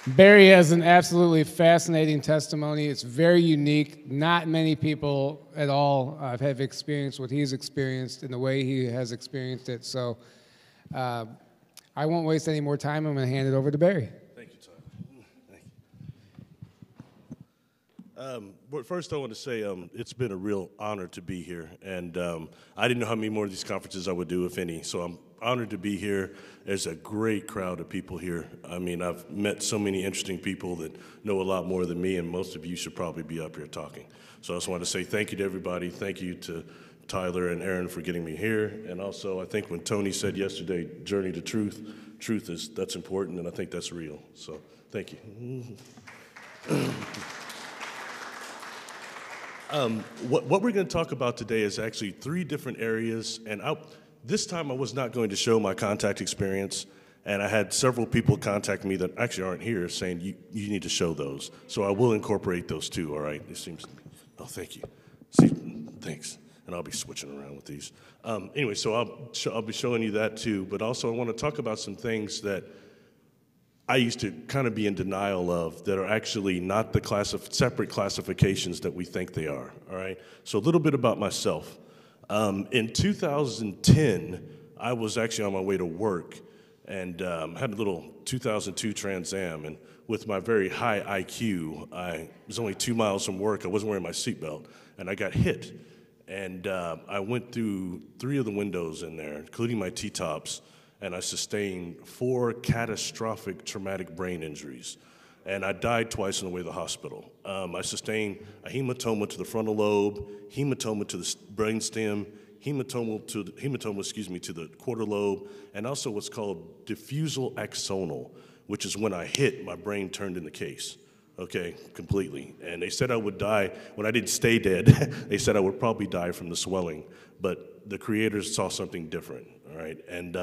Barry has an absolutely fascinating testimony. It's very unique. Not many people at all have experienced what he's experienced in the way he has experienced it. So I won't waste any more time. I'm going to hand it over to Barry. Thank you, Todd. Thank you. But first, I want to say it's been a real honor to be here. And I didn't know how many more of these conferences I would do, if any. So I'm honored to be here. There's a great crowd of people here. I mean, I've met so many interesting people that know a lot more than me, and most of you should probably be up here talking. So I just want to say thank you to everybody. Thank you to Tyler and Aaron for getting me here. And also, I think when Tony said yesterday, journey to truth, that's important, and I think that's real. So thank you. What we're going to talk about today is actually 3 different areas, and this time I was not going to show my contact experience, and I had several people contact me that actually aren't here saying you need to show those. So I will incorporate those too, all right? It seems to me. Oh, thank you. See, thanks. And I'll be switching around with these. Anyway, so I'll be showing you that too, but also I want to talk about some things that I used to kind of be in denial of that are actually not the separate classifications that we think they are, all right? So a little bit about myself. In 2010, I was actually on my way to work and had a little 2002 Trans Am, and with my very high IQ, I was only 2 miles from work. I wasn't wearing my seatbelt, and I got hit. And I went through 3 of the windows in there, including my T-tops, and I sustained 4 catastrophic traumatic brain injuries. And I died twice on the way to the hospital. I sustained a hematoma to the frontal lobe, hematoma to the brainstem, hematoma to the quarter lobe, and also what's called diffusal axonal, which is when I hit, my brain turned in the case. Okay, completely. And they said I would die. When I didn't stay dead, they said I would probably die from the swelling, but the creators saw something different, all right? And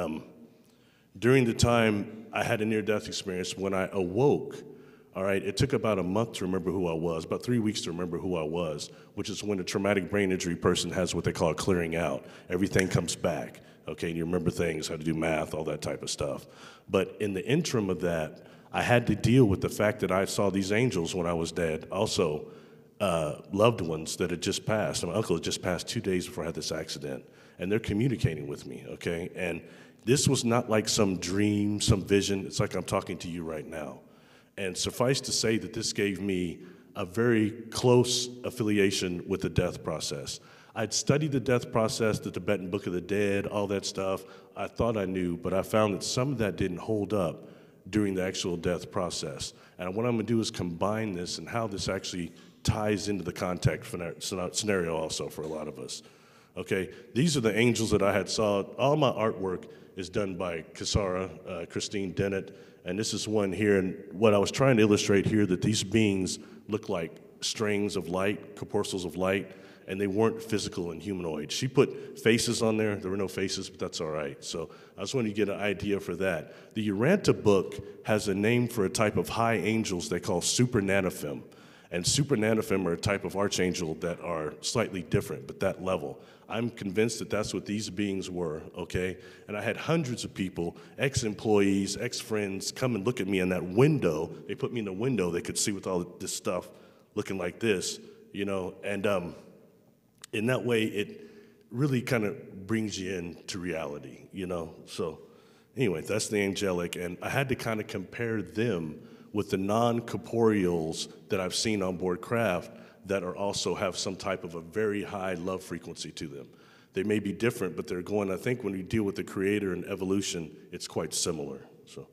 during the time I had a near-death experience, when I awoke, all right, it took about a month to remember who I was, about 3 weeks to remember who I was, which is when a traumatic brain injury person has what they call a clearing out. Everything comes back, okay, and you remember things, how to do math, all that type of stuff. But in the interim of that, I had to deal with the fact that I saw these angels when I was dead, also loved ones that had just passed. My uncle had just passed 2 days before I had this accident, and they're communicating with me, okay? And this was not like some dream, some vision. It's like I'm talking to you right now. And suffice to say that this gave me a very close affiliation with the death process. I'd studied the death process, the Tibetan Book of the Dead, all that stuff. I thought I knew, but I found that some of that didn't hold up during the actual death process. And what I'm gonna do is combine this and how this actually ties into the contact scenario also for a lot of us. Okay, these are the angels that I had saw. All my artwork is done by Kasara, Christine Dennett, and this is one here. And what I was trying to illustrate here, that these beings look like strings of light, corpuscles of light, and they weren't physical and humanoid. She put faces on there. There were no faces, but that's all right. So I just wanted to get an idea for that. The Urantia book has a name for a type of high angels they call super nanophim. And super nanophim are a type of archangel that are slightly different, but that level. I'm convinced that that's what these beings were, okay? And I had hundreds of people, ex-employees, ex-friends, come and look at me in that window. They put me in the window. They could see with all this stuff looking like this, you know? And in that way, it really kind of brings you into reality, you know? So anyway, that's the angelic. And I had to kind of compare them with the non-corporeals that I've seen on board craft that are also have some type of a very high love frequency to them. They may be different, but they're going, I think when we deal with the creator and evolution, it's quite similar. So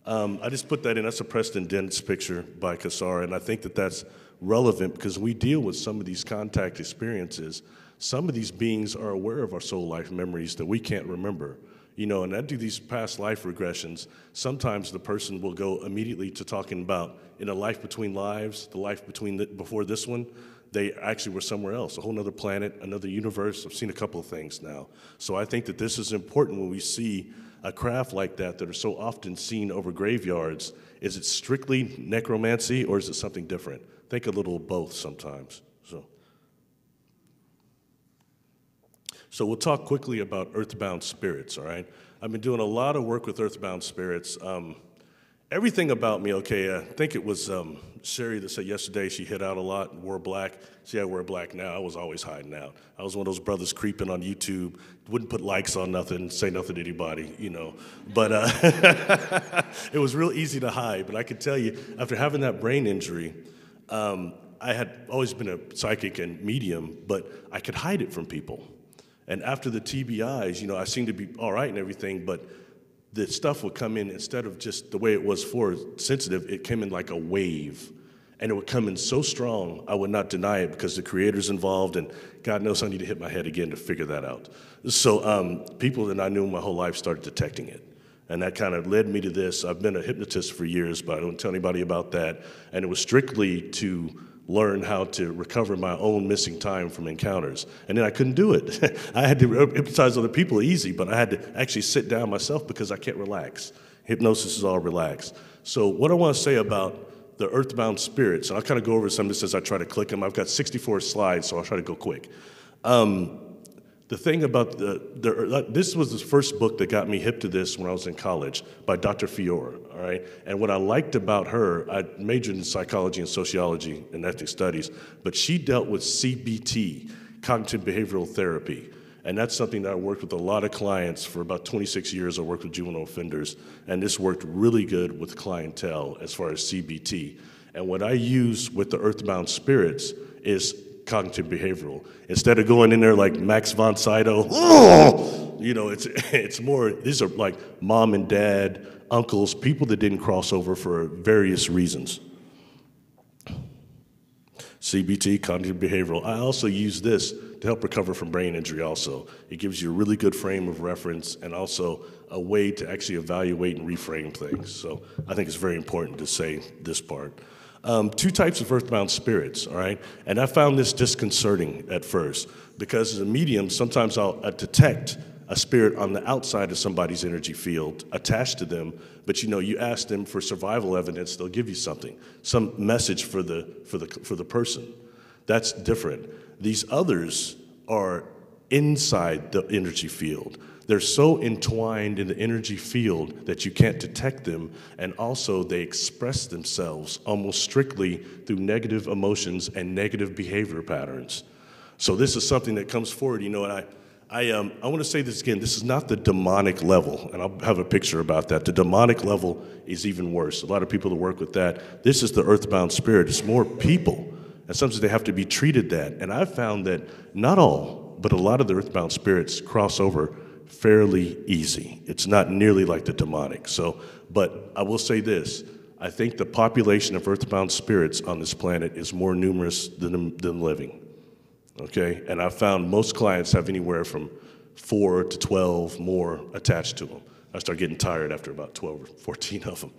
I just put that in. That's a Preston Dennett's picture by Kasara, and I think that that's relevant because we deal with some of these contact experiences. Some of these beings are aware of our soul life memories that we can't remember. You know, and I do these past life regressions. Sometimes the person will go immediately to talking about in a life between lives, the life before this one, they actually were somewhere else, a whole other planet, another universe. I've seen a couple of things now. So I think that this is important when we see a craft like that are so often seen over graveyards. Is it strictly necromancy or is it something different? Think a little of both sometimes. So we'll talk quickly about earthbound spirits, all right? I've been doing a lot of work with earthbound spirits. everything about me, okay, I think it was Sherry that said yesterday she hid out a lot and wore black. See, I wear black now. I was always hiding out. I was one of those brothers creeping on YouTube, wouldn't put likes on nothing, say nothing to anybody, you know. But it was real easy to hide. But I could tell you, after having that brain injury, I had always been a psychic and medium, but I could hide it from people. And after the TBIs, you know, I seemed to be all right and everything, but the stuff would come in, instead of just the way it was for sensitive, it came in like a wave. And it would come in so strong, I would not deny it because the creator's involved, and God knows I need to hit my head again to figure that out. So people that I knew my whole life started detecting it. And that kind of led me to this. I've been a hypnotist for years, but I don't tell anybody about that. And it was strictly to learn how to recover my own missing time from encounters. And then I couldn't do it. I had to hypnotize other people easy, but I had to actually sit down myself because I can't relax. Hypnosis is all relaxed. So what I want to say about the earthbound spirits, and I'll kind of go over some of this as I try to click them. I've got 64 slides, so I'll try to go quick. The thing about this was the first book that got me hip to this when I was in college by Dr. Fiore, all right? And what I liked about her, I majored in psychology and sociology and ethnic studies, but she dealt with CBT, cognitive behavioral therapy. And that's something that I worked with a lot of clients for about 26 years. I worked with juvenile offenders, and this worked really good with clientele as far as CBT. And what I use with the earthbound spirits is cognitive behavioral. Instead of going in there like Max von Sydow, you know, it's more, these are like mom and dad, uncles, people that didn't cross over for various reasons. CBT, cognitive behavioral. I also use this to help recover from brain injury also. It gives you a really good frame of reference and also a way to actually evaluate and reframe things. So I think it's very important to say this part. Two types of earthbound spirits, all right? And I found this disconcerting at first because as a medium, sometimes I'll detect a spirit on the outside of somebody's energy field attached to them, but you know, you ask them for survival evidence, they'll give you something, some message for the person. That's different. These others are inside the energy field. They're so entwined in the energy field that you can't detect them, and also they express themselves almost strictly through negative emotions and negative behavior patterns. So this is something that comes forward, you know, and I want to say this again, this is not the demonic level, and I'll have a picture about that. The demonic level is even worse. A lot of people that work with that, this is the earthbound spirit. It's more people, and sometimes they have to be treated that. And I've found that not all, but a lot of the earthbound spirits cross over fairly easy. It's not nearly like the demonic. So, but I will say this, I think the population of earthbound spirits on this planet is more numerous than living, okay? And I've found most clients have anywhere from 4 to 12 more attached to them. I start getting tired after about 12 or 14 of them.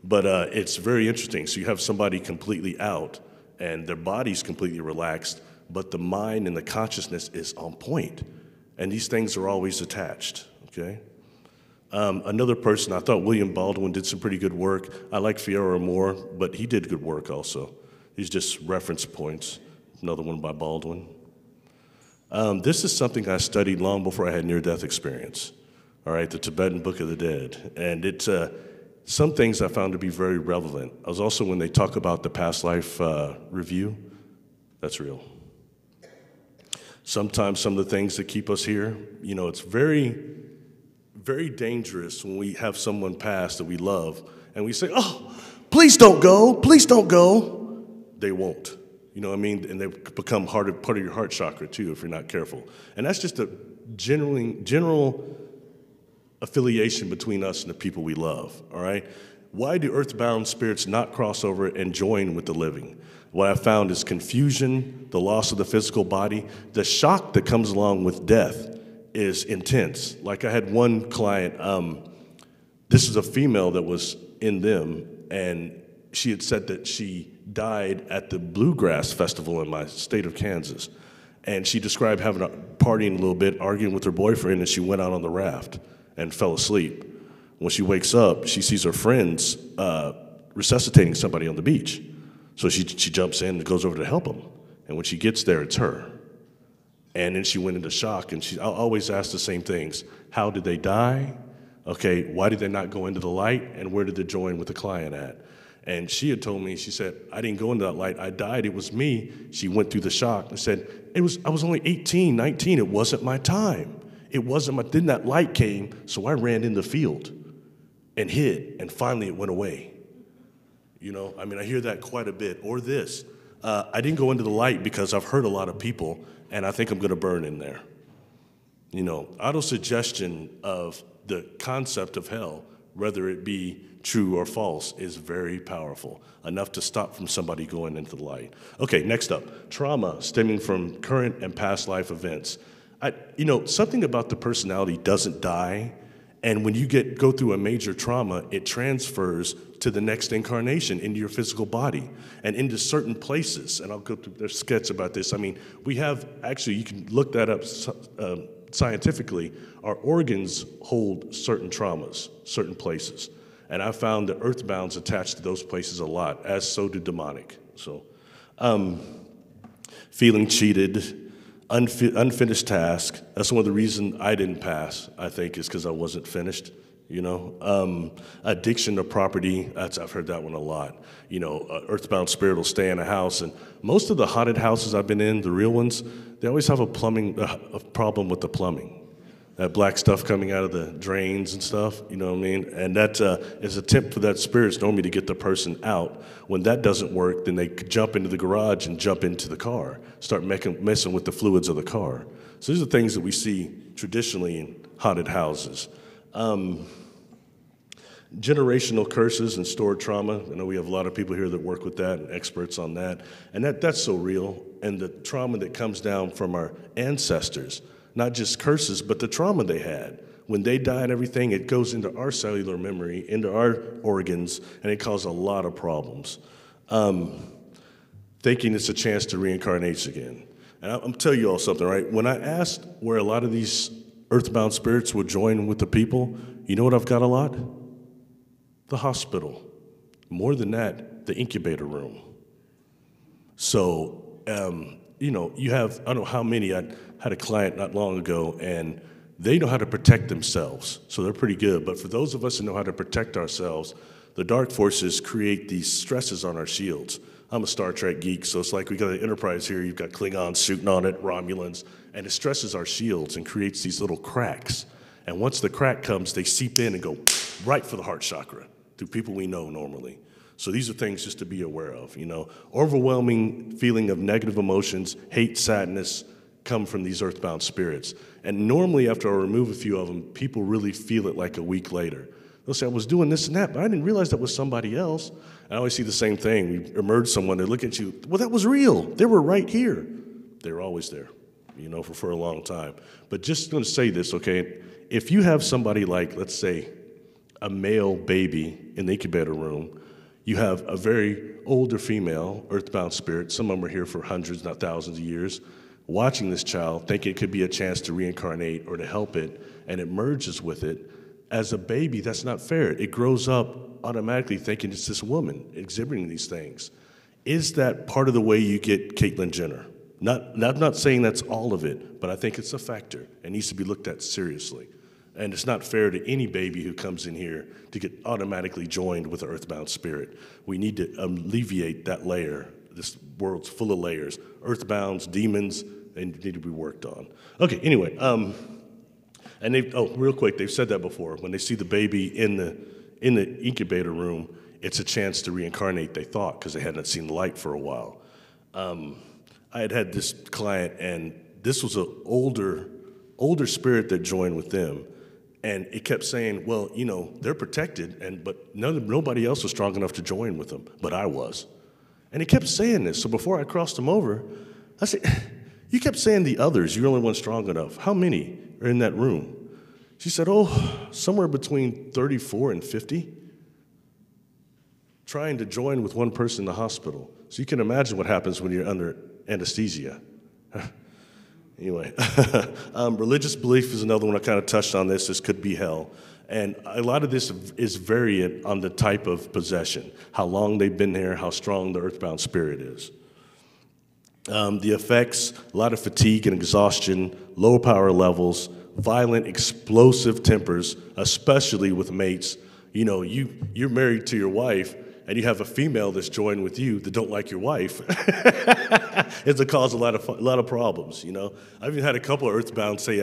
But it's very interesting. So you have somebody completely out and their body's completely relaxed, but the mind and the consciousness is on point. And these things are always attached, okay? Another person, I thought William Baldwin did some pretty good work. I like Fiora more, but he did good work also. These just reference points. Another one by Baldwin. This is something I studied long before I had near-death experience, all right, the Tibetan Book of the Dead. And it's some things I found to be very relevant. I was also, when they talk about the past life review, that's real. Sometimes some of the things that keep us here, you know, it's very, very dangerous when we have someone pass that we love and we say, oh, please don't go, please don't go. They won't, you know what I mean? And they become part of your heart chakra too if you're not careful. And that's just a general affiliation between us and the people we love, all right? Why do earthbound spirits not cross over and join with the living? What I found is confusion, the loss of the physical body. The shock that comes along with death is intense. Like I had one client, this is a female that was in them, and she had said that she died at the Bluegrass Festival in my state of Kansas. And she described having partying a little bit, arguing with her boyfriend, and she went out on the raft and fell asleep. When she wakes up, she sees her friends resuscitating somebody on the beach. So she jumps in and goes over to help them. And when she gets there, it's her. And then she went into shock, and I always ask the same things. How did they die? Okay, why did they not go into the light, and where did they join with the client at? And she had told me, she said, I didn't go into that light, I died, it was me. She went through the shock and said, I was only 18, 19, it wasn't my time. It wasn't my, then that light came, so I ran in the field and hid, and finally it went away. You know, I mean, I hear that quite a bit. Or this, I didn't go into the light because I've hurt a lot of people, and I think I'm gonna burn in there. You know, autosuggestion of the concept of hell, whether it be true or false, is very powerful, enough to stop from somebody going into the light. Okay, next up, trauma stemming from current and past life events. You know, something about the personality doesn't die, and when you go through a major trauma, it transfers to the next incarnation into your physical body and into certain places. And I'll go through their sketch about this. I mean, we have, actually, you can look that up scientifically. Our organs hold certain traumas, certain places. And I found that earthbound's attached to those places a lot, as so do demonic. So, feeling cheated, unfinished task. That's one of the reasons I didn't pass, I think, is because I wasn't finished. You know, addiction to property, I've heard that one a lot. You know, earthbound spirit will stay in a house, and most of the haunted houses I've been in, the real ones, they always have a problem with the plumbing. That black stuff coming out of the drains and stuff, you know what I mean? And that is a tip for that spirit normally to get the person out. When that doesn't work, then they jump into the garage and jump into the car, start messing with the fluids of the car. So these are things that we see traditionally in haunted houses. Generational curses and stored trauma. I know we have a lot of people here that work with that and experts on that. And that's so real. And the trauma that comes down from our ancestors, not just curses, but the trauma they had. When they die and everything, it goes into our cellular memory, into our organs, and it causes a lot of problems. Thinking it's a chance to reincarnate again. And I'm telling you all something, right? When I asked where a lot of these earthbound spirits would join with the people, you know what I've got a lot? The hospital. More than that, the incubator room. So, you know, you have, I don't know how many, I had a client not long ago, and they know how to protect themselves, so they're pretty good. But for those of us who know how to protect ourselves, the dark forces create these stresses on our shields. I'm a Star Trek geek, so it's like we got an Enterprise here, you've got Klingons shooting on it, Romulans, and it stresses our shields and creates these little cracks. And once the crack comes, they seep in and go right for the heart chakra, through people we know normally. So these are things just to be aware of, you know. Overwhelming feeling of negative emotions, hate, sadness, come from these earthbound spirits. And normally after I remove a few of them, people really feel it like a week later. They'll say, I was doing this and that, but I didn't realize that was somebody else. I always see the same thing. We emerge someone, they look at you, well, that was real. They were right here. They were always there, you know, for a long time. But just going to say this, okay? If you have somebody like, let's say, a male baby in the incubator room, you have a very older female, earthbound spirit, some of them are here for hundreds, not thousands of years, watching this child, thinking it could be a chance to reincarnate or to help it, and it merges with it. As a baby, that's not fair. It grows up automatically thinking it's this woman exhibiting these things. Is that part of the way you get Caitlyn Jenner? I'm not saying that's all of it, but I think it's a factor and needs to be looked at seriously. And it's not fair to any baby who comes in here to get automatically joined with an earthbound spirit. We need to alleviate that layer. This world's full of layers. Earthbounds, demons, they need to be worked on. Okay, anyway, and real quick, they've said that before. When they see the baby in the incubator room, it's a chance to reincarnate, they thought, because they hadn't seen the light for a while. I had this client, and this was an older spirit that joined with them. And it kept saying, well, you know, they're protected, but nobody else was strong enough to join with them, but I was. And he kept saying this. So before I crossed him over, I said, you kept saying the others, you're the only one strong enough. How many are in that room? She said, somewhere between 34 and 50. Trying to join with one person in the hospital. So you can imagine what happens when you're under anesthesia. Anyway, religious belief is another one. I kind of touched on this. This could be hell. And a lot of this is variant on the type of possession, how long they've been there, how strong the earthbound spirit is. The effects, a lot of fatigue and exhaustion, low power levels, violent, explosive tempers, especially with mates. You know, you're married to your wife, and you have a female that's joined with you that don't like your wife. It's to cause a lot of problems, you know. I've even had a couple of earthbound say,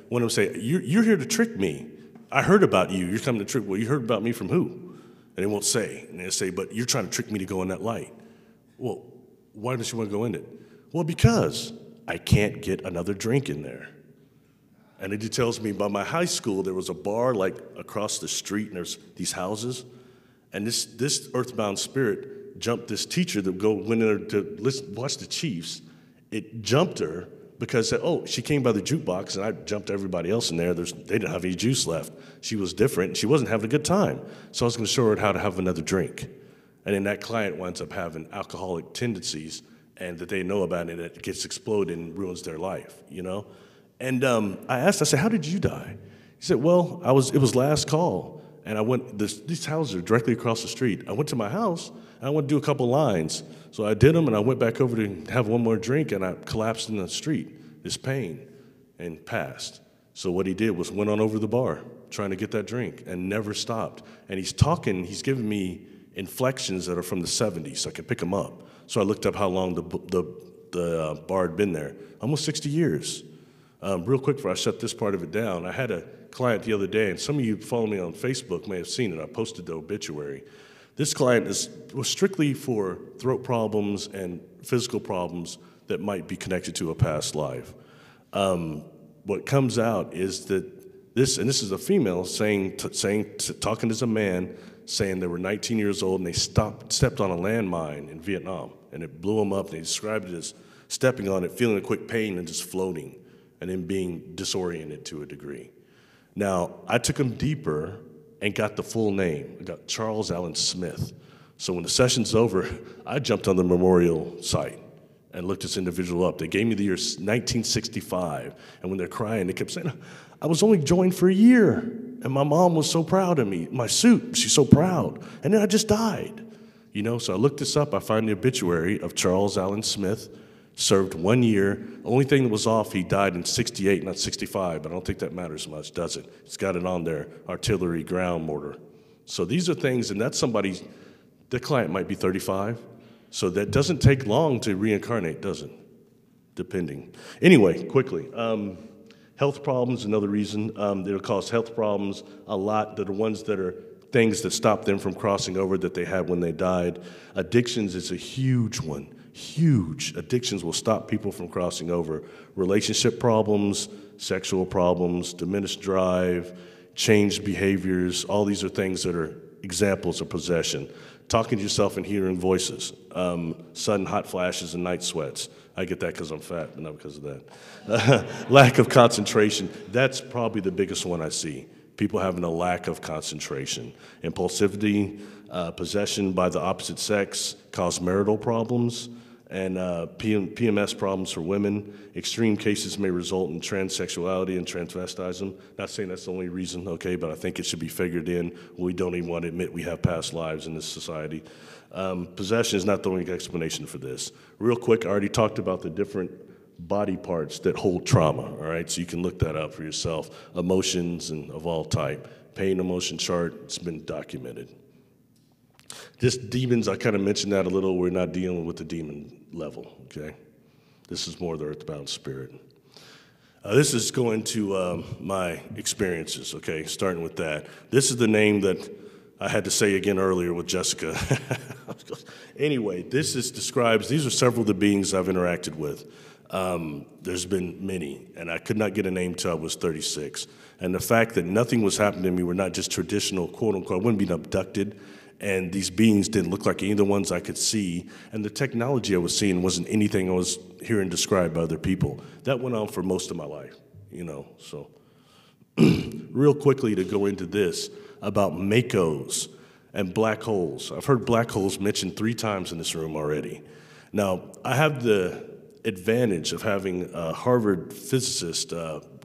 one of them say, you're here to trick me. I heard about you. You're coming to trick. Well, you heard about me from who? And they won't say. And they say, but you're trying to trick me to go in that light. Well, why don't you want to go in it? Well, because I can't get another drink in there. And it tells me by my high school, there was a bar like across the street, and there's these houses. And this earthbound spirit jumped this teacher that went in there to watch the Chiefs. It jumped her because, she came by the jukebox, and I jumped everybody else in there. They didn't have any juice left. She was different. She wasn't having a good time. So I was going to show her how to have another drink. And then that client winds up having alcoholic tendencies, and that they know about it, and it gets exploded and ruins their life, you know? And I said, how did you die? He said, well, it was last call. And I went, these houses are directly across the street. I went to my house, and I went to do a couple lines. So I did them, and I went back over to have one more drink, and I collapsed in the street, this pain, and passed. So what he did was went on over to the bar, trying to get that drink, and never stopped. And he's giving me inflections that are from the 70s, so I can pick them up. So I looked up how long the bar had been there. Almost 60 years. Real quick before I shut this part of it down, I had a client the other day, and some of you follow me on Facebook may have seen it. I posted the obituary. This client was strictly for throat problems and physical problems that might be connected to a past life. What comes out is that this is a female talking as a man, saying they were 19 years old and they stepped on a landmine in Vietnam, and it blew them up. They described it as stepping on it, feeling a quick pain, and just floating, and then being disoriented to a degree. Now, I took him deeper and got the full name. I got Charles Allen Smith. So when the session's over, I jumped on the memorial site and looked this individual up. They gave me the year 1965, and when they're crying, they kept saying, I was only joined for a year, and my mom was so proud of me. My suit, she's so proud. And then I just died. You know, so I looked this up. I find the obituary of Charles Allen Smith, served 1 year. Only thing that was off, he died in 68, not 65, but I don't think that matters much, does it? It's got it on there, artillery ground mortar. So these are things, and that's the client might be 35, so that doesn't take long to reincarnate, does it? Depending. Anyway, quickly, health problems, another reason. It'll cause health problems a lot. They're the ones that are things that stop them from crossing over that they had when they died. Addictions is a huge one. Huge. Addictions will stop people from crossing over. Relationship problems, sexual problems, diminished drive, changed behaviors, all these are things that are examples of possession. Talking to yourself and hearing voices, sudden hot flashes and night sweats. I get that because I'm fat, but not because of that. Lack of concentration, that's probably the biggest one I see. People having a lack of concentration. Impulsivity, possession by the opposite sex cause marital problems, and PMS problems for women. Extreme cases may result in transsexuality and transvestism. Not saying that's the only reason, okay, but I think it should be figured in. We don't even want to admit we have past lives in this society. Possession is not the only explanation for this. Real quick, I already talked about the different body parts that hold trauma, all right? So you can look that up for yourself. Emotions and of all type. Pain emotion chart, it's been documented. Just demons, I kind of mentioned that a little. We're not dealing with the demon level, okay? This is more the earthbound spirit. This is going to my experiences, okay, starting with that. This is the name that I had to say again earlier with Jessica. Anyway, these are several of the beings I've interacted with. There's been many, and I could not get a name till I was 36. And the fact that nothing was happening to me were not just traditional, quote unquote, I wasn't being abducted, and these beings didn't look like any of the ones I could see, and the technology I was seeing wasn't anything I was hearing described by other people. That went on for most of my life, you know, so. Real quickly to go into this about MACOs and black holes. I've heard black holes mentioned 3 times in this room already. Now, I have the advantage of having a Harvard physicist,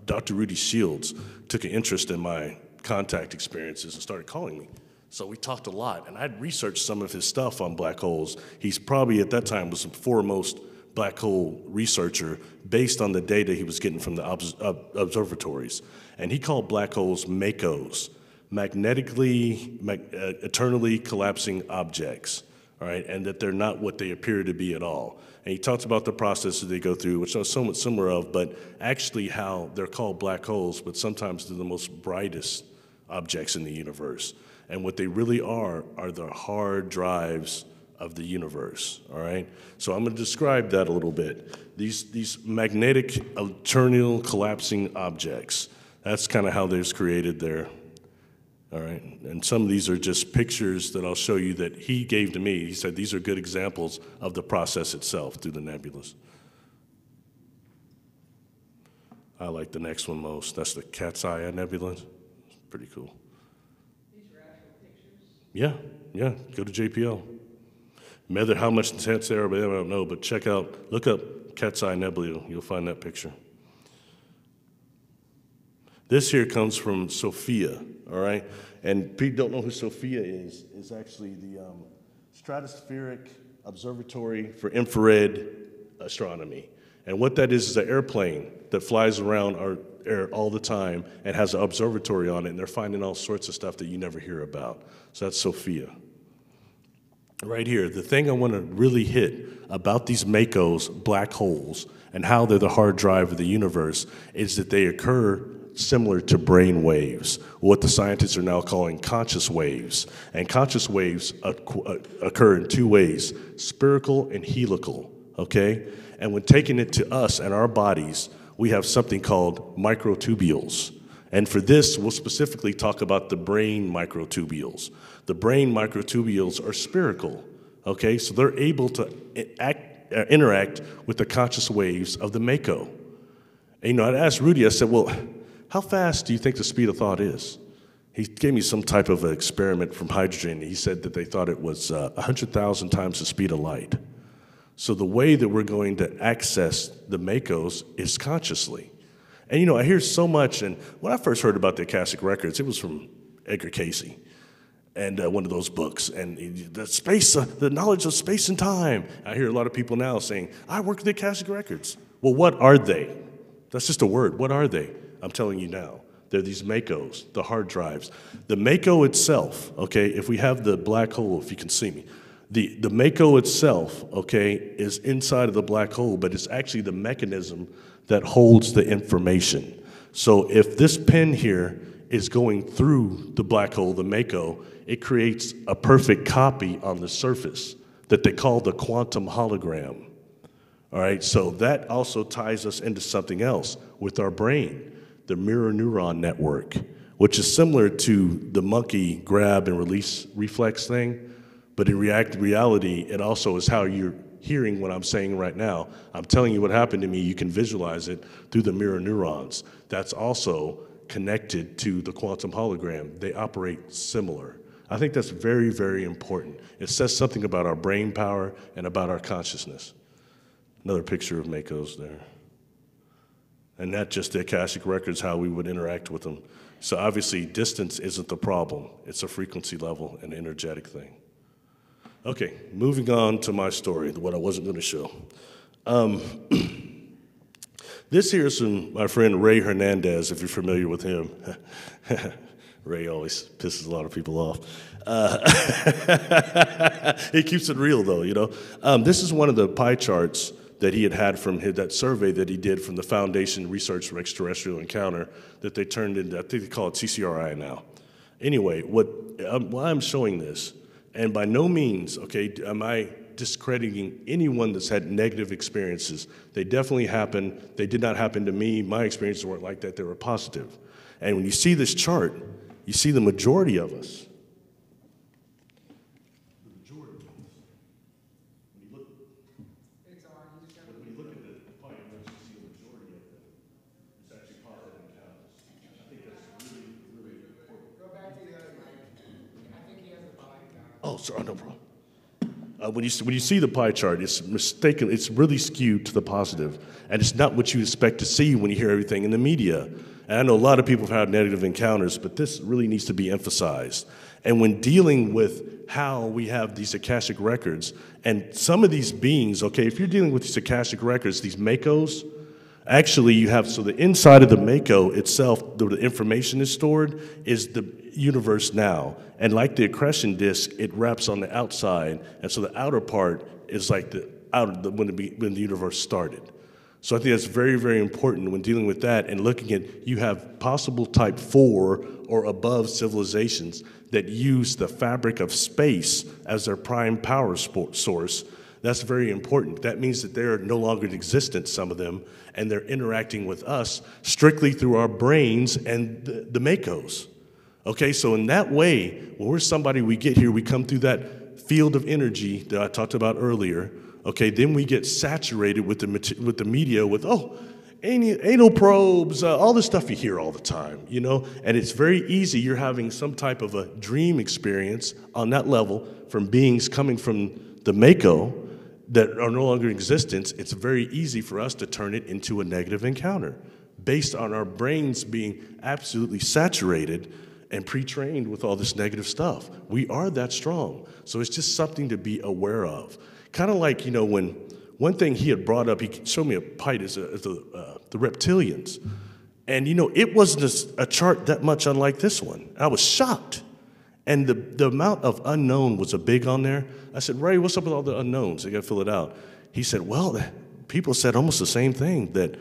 Dr. Rudy Shields, took an interest in my contact experiences and started calling me. So we talked a lot, and I'd researched some of his stuff on black holes. He's probably, at that time, was the foremost black hole researcher based on the data he was getting from the observatories. And he called black holes MACOs, eternally collapsing objects, all right, and that they're not what they appear to be at all. And he talks about the processes they go through, which are somewhat similar of, but actually how they're called black holes, but sometimes they're the most brightest objects in the universe. And what they really are the hard drives of the universe, all right? So I'm gonna describe that a little bit. These magnetic, eternal collapsing objects, that's kind of how they're created there, all right? And some of these are just pictures that I'll show you that he gave to me. He said these are good examples of the process itself through the nebulas. I like the next one most. That's the Cat's Eye Nebula. It's pretty cool. These are actual pictures? Yeah, go to JPL. Matter how much intense they are, but I don't know, but look up Cat's Eye Nebula, you'll find that picture. This here comes from Sophia, all right? And people don't know who Sophia is actually the Stratospheric Observatory for Infrared Astronomy. And what that is an airplane that flies around our air all the time and has an observatory on it, and they're finding all sorts of stuff that you never hear about. So that's Sophia. Right here, the thing I want to really hit about these MACOs, black holes, and how they're the hard drive of the universe is that they occur similar to brain waves, what the scientists are now calling conscious waves. And conscious waves occur in two ways, spherical and helical, okay? And when taking it to us and our bodies, we have something called microtubules. And for this, we'll specifically talk about the brain microtubules. The brain microtubules are spherical, okay? So they're able to interact with the conscious waves of the MACO. And, I asked Rudy, I said, well, how fast do you think the speed of thought is? He gave me some type of an experiment from hydrogen. He said that they thought it was 100,000 times the speed of light. So the way that we're going to access the MACOs is consciously. And I hear so much, and when I first heard about the Akashic Records, it was from Edgar Cayce, and one of those books, and the knowledge of space and time. I hear a lot of people now saying, I work with the Akashic Records. Well, what are they? That's just a word. What are they? I'm telling you now. They're these MACOs, the hard drives. The MACO itself, okay, if we have the black hole, if you can see me, the MACO itself, okay, is inside of the black hole, but it's actually the mechanism that holds the information. So if this pin here is going through the black hole, the MACO, it creates a perfect copy on the surface that they call the quantum hologram. All right, so that also ties us into something else with our brain, the mirror neuron network, which is similar to the monkey grab and release reflex thing, but in reality, it also is how you're hearing what I'm saying right now. I'm telling you what happened to me, you can visualize it through the mirror neurons. That's also connected to the quantum hologram. They operate similar. I think that's very, very important. It says something about our brain power and about our consciousness. Another picture of MACOs there. And not just the Akashic Records, how we would interact with them. So obviously, distance isn't the problem. It's a frequency level and energetic thing. Okay, moving on to my story, what I wasn't going to show. This here is from my friend Ray Hernandez, if you're familiar with him. Ray always pisses a lot of people off. He keeps it real, though, This is one of the pie charts that he had from that survey that he did from the Foundation Research for Extraterrestrial Encounter that they turned into, I think they call it CCRI now. Anyway, why I'm showing this, and by no means, okay, am I discrediting anyone that's had negative experiences. They definitely happen. They did not happen to me. My experiences weren't like that. They were positive. And when you see this chart, you see the majority of us. The majority of us. When you look, when you look at the pie, you see the majority of them. It's actually positive encounters. I think that's really, really important. Go back to the other mic. I think he has a pie. Oh, sorry, no problem. When you see the pie chart, it's mistaken. It's really skewed to the positive, and it's not what you expect to see when you hear everything in the media. And I know a lot of people have had negative encounters, but this really needs to be emphasized. And when dealing with how we have these Akashic records, and some of these beings, okay, if you're dealing with these Akashic records, these Makos, actually you have, so the inside of the Mako itself, the information is stored, is the universe now. And like the accretion disk, it wraps on the outside, and so the outer part is like when the universe started. So I think that's very, very important when dealing with that and looking at, you have possible type 4 or above civilizations that use the fabric of space as their prime power source. That's very important. That means that they're no longer in existence, some of them, and they're interacting with us strictly through our brains and the Makos. Okay, so in that way, when we're somebody, we get here, we come through that field of energy that I talked about earlier. Okay, then we get saturated with the media with, anal probes, all the stuff you hear all the time, you know? And it's very easy. You're having some type of a dream experience on that level from beings coming from the Mako that are no longer in existence. It's very easy for us to turn it into a negative encounter based on our brains being absolutely saturated and pre-trained with all this negative stuff. We are that strong. So it's just something to be aware of. Kind of like, you know, when one thing he had brought up, he showed me a pite as the reptilians. And, you know, it wasn't a chart that much unlike this one. I was shocked. And the amount of unknown was a big on there. I said, Ray, what's up with all the unknowns? I got to fill it out. He said, well, people said almost the same thing, that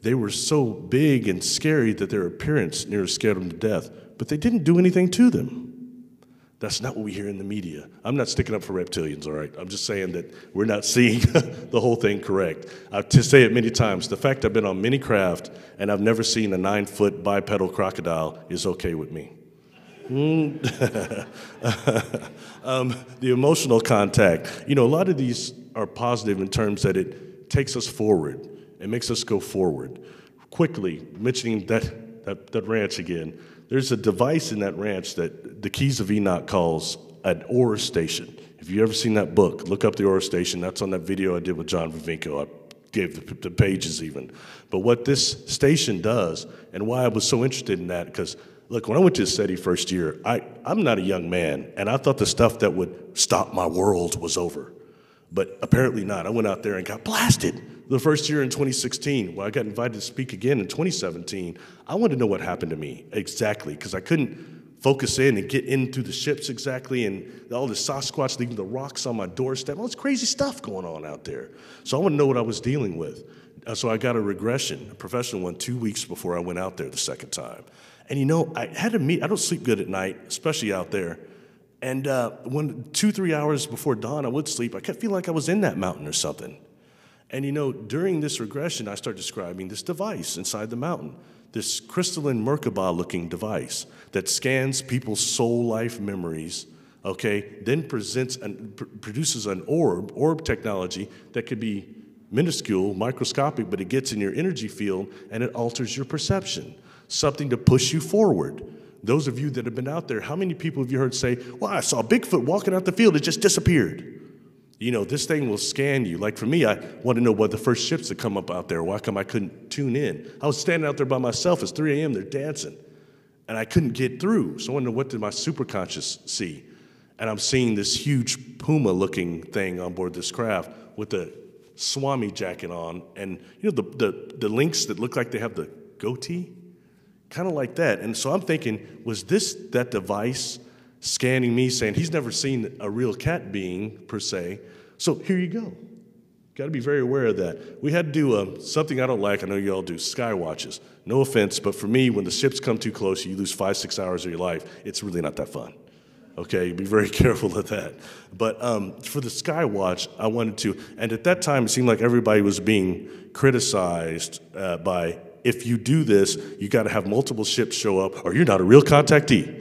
they were so big and scary that their appearance nearly scared them to death. But they didn't do anything to them. That's not what we hear in the media. I'm not sticking up for reptilians, all right? I'm just saying that we're not seeing the whole thing correct. To say it many times, the fact I've been on many craft and I've never seen a 9-foot bipedal crocodile is okay with me. The emotional contact. You know, a lot of these are positive in terms that it takes us forward. It makes us go forward. Quickly, mentioning that ranch again, there's a device in that ranch that the Keys of Enoch calls an aura station. If you've ever seen that book, look up the aura station. That's on that video I did with John Vivinko. I gave the pages even. But what this station does, and why I was so interested in that, because look, when I went to SETI first year, I'm not a young man, and I thought the stuff that would stop my world was over. But apparently not. I went out there and got blasted. The first year in 2016, well, I got invited to speak again in 2017. I wanted to know what happened to me exactly, because I couldn't focus in and get in through the ships exactly, and all this Sasquatch leaving the rocks on my doorstep, all this crazy stuff going on out there. So I wanted to know what I was dealing with. So I got a regression, a professional one, 2 weeks before I went out there the second time. And you know, I had to meet, I don't sleep good at night, especially out there. And 2-3 hours before dawn, I would sleep. I kept feeling like I was in that mountain or something. And you know, during this regression, I started describing this device inside the mountain, this crystalline Merkaba-looking device that scans people's soul life memories, okay, then produces an orb technology that could be minuscule, microscopic, but it gets in your energy field and it alters your perception, something to push you forward. Those of you that have been out there, how many people have you heard say, well, I saw Bigfoot walking out the field, it just disappeared? You know, this thing will scan you. Like for me, I want to know what the first ships that come up out there, why come I couldn't tune in? I was standing out there by myself, it's 3 a.m., they're dancing, and I couldn't get through. So I want to know, what did my superconscious see? And I'm seeing this huge puma-looking thing on board this craft with the Swami jacket on, and you know, the links that look like they have the goatee? Kind of like that. And so I'm thinking, was this that device scanning me, saying he's never seen a real cat being, per se? So here you go. Got to be very aware of that. We had to do something I don't like. I know you all do, sky watches. No offense, but for me, when the ships come too close, you lose 5-6 hours of your life. It's really not that fun. Okay, be very careful of that. But for the sky watch, I wanted to, and at that time, it seemed like everybody was being criticized by, if you do this, you got to have multiple ships show up, or you're not a real contactee.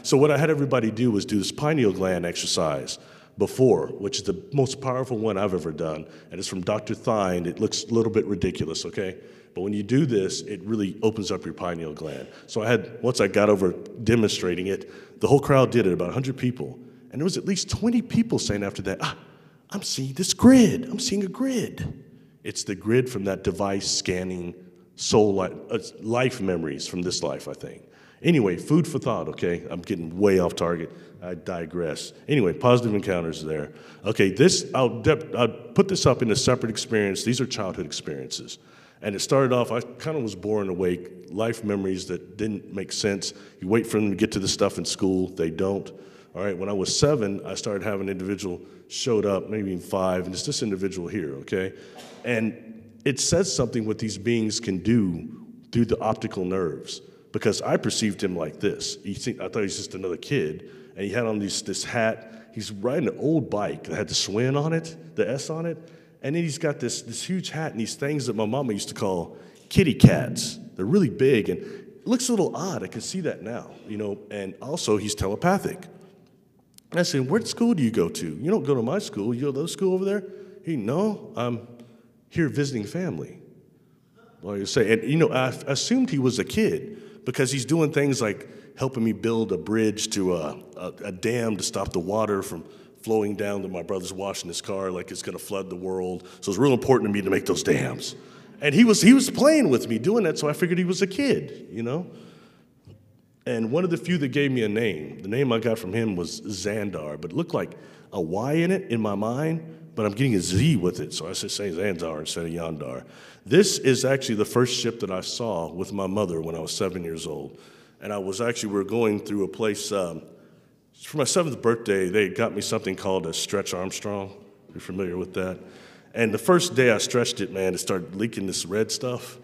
So what I had everybody do was do this pineal gland exercise before, which is the most powerful one I've ever done, and it's from Dr. Thine. It looks a little bit ridiculous, okay? But when you do this, it really opens up your pineal gland. So once I got over demonstrating it, the whole crowd did it, about 100 people. And there was at least 20 people saying after that, I'm seeing this grid. I'm seeing a grid. It's the grid from that device scanning life memories from this life, I think. Anyway, food for thought, okay? I'm getting way off target. I digress. Anyway, positive encounters there. Okay, I'll put this up in a separate experience. These are childhood experiences. And it started off, I kind of was born awake, life memories that didn't make sense. You wait for them to get to the stuff in school. They don't. All right, when I was 7, I started having an individual showed up, maybe even 5, and it's this individual here, okay? And it says something what these beings can do through the optical nerves, because I perceived him like this. I thought he was just another kid, and he had on this hat. He's riding an old bike that had the Swin on it, the S on it, and then he's got this huge hat and these things that my mama used to call kitty cats. They're really big, and it looks a little odd. I can see that now, you know, and also he's telepathic. And I said, what school do you go to? You don't go to my school. You go to the school over there? No, I'm here visiting family. Well, you say, and you know, I assumed he was a kid because he's doing things like helping me build a bridge to a dam to stop the water from flowing down to my brother's washing his car like it's going to flood the world. So it's real important to me to make those dams. And he was playing with me doing that, so I figured he was a kid, you know. And one of the few that gave me a name, the name I got from him was Xandar, but it looked like a Y in it in my mind, but I'm getting a Z with it, so I said say Xandar instead of Yandar. This is actually the first ship that I saw with my mother when I was 7 years old. And we were going through a place, for my 7th birthday, they got me something called a Stretch Armstrong. You're familiar with that? And the first day I stretched it, man, it started leaking this red stuff.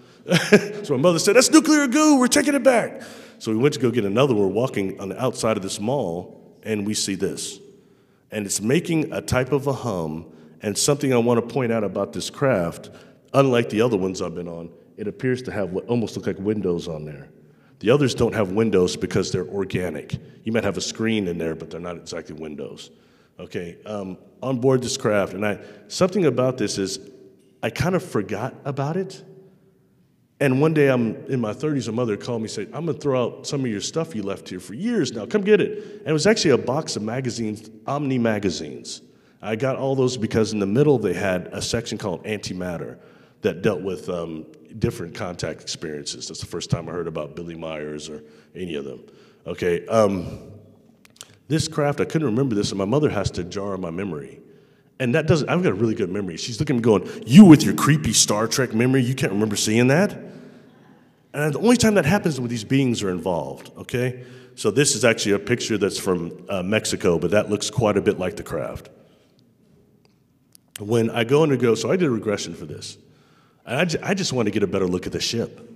So my mother said, that's nuclear goo, we're taking it back. So we went to go get another one. We're walking on the outside of this mall, and we see this. And it's making a type of a hum, and something I want to point out about this craft, unlike the other ones I've been on, it appears to have what almost look like windows on there. The others don't have windows because they're organic. You might have a screen in there, but they're not exactly windows. Okay, on board this craft, and something about this is I kind of forgot about it. And one day I'm in my 30s, a mother called me and said, I'm going to throw out some of your stuff you left here for years now. Come get it. And it was actually a box of magazines, Omni magazines. I got all those because in the middle they had a section called Antimatter that dealt with different contact experiences. That's the first time I heard about Billy Myers or any of them. Okay, this craft, I couldn't remember this, and my mother has to jar my memory. And that doesn't, I've got a really good memory. She's looking at me going, you with your creepy Star Trek memory, you can't remember seeing that? And the only time that happens when these beings are involved, okay? So this is actually a picture that's from Mexico, but that looks quite a bit like the craft. When I go so I did a regression for this. And I just want to get a better look at the ship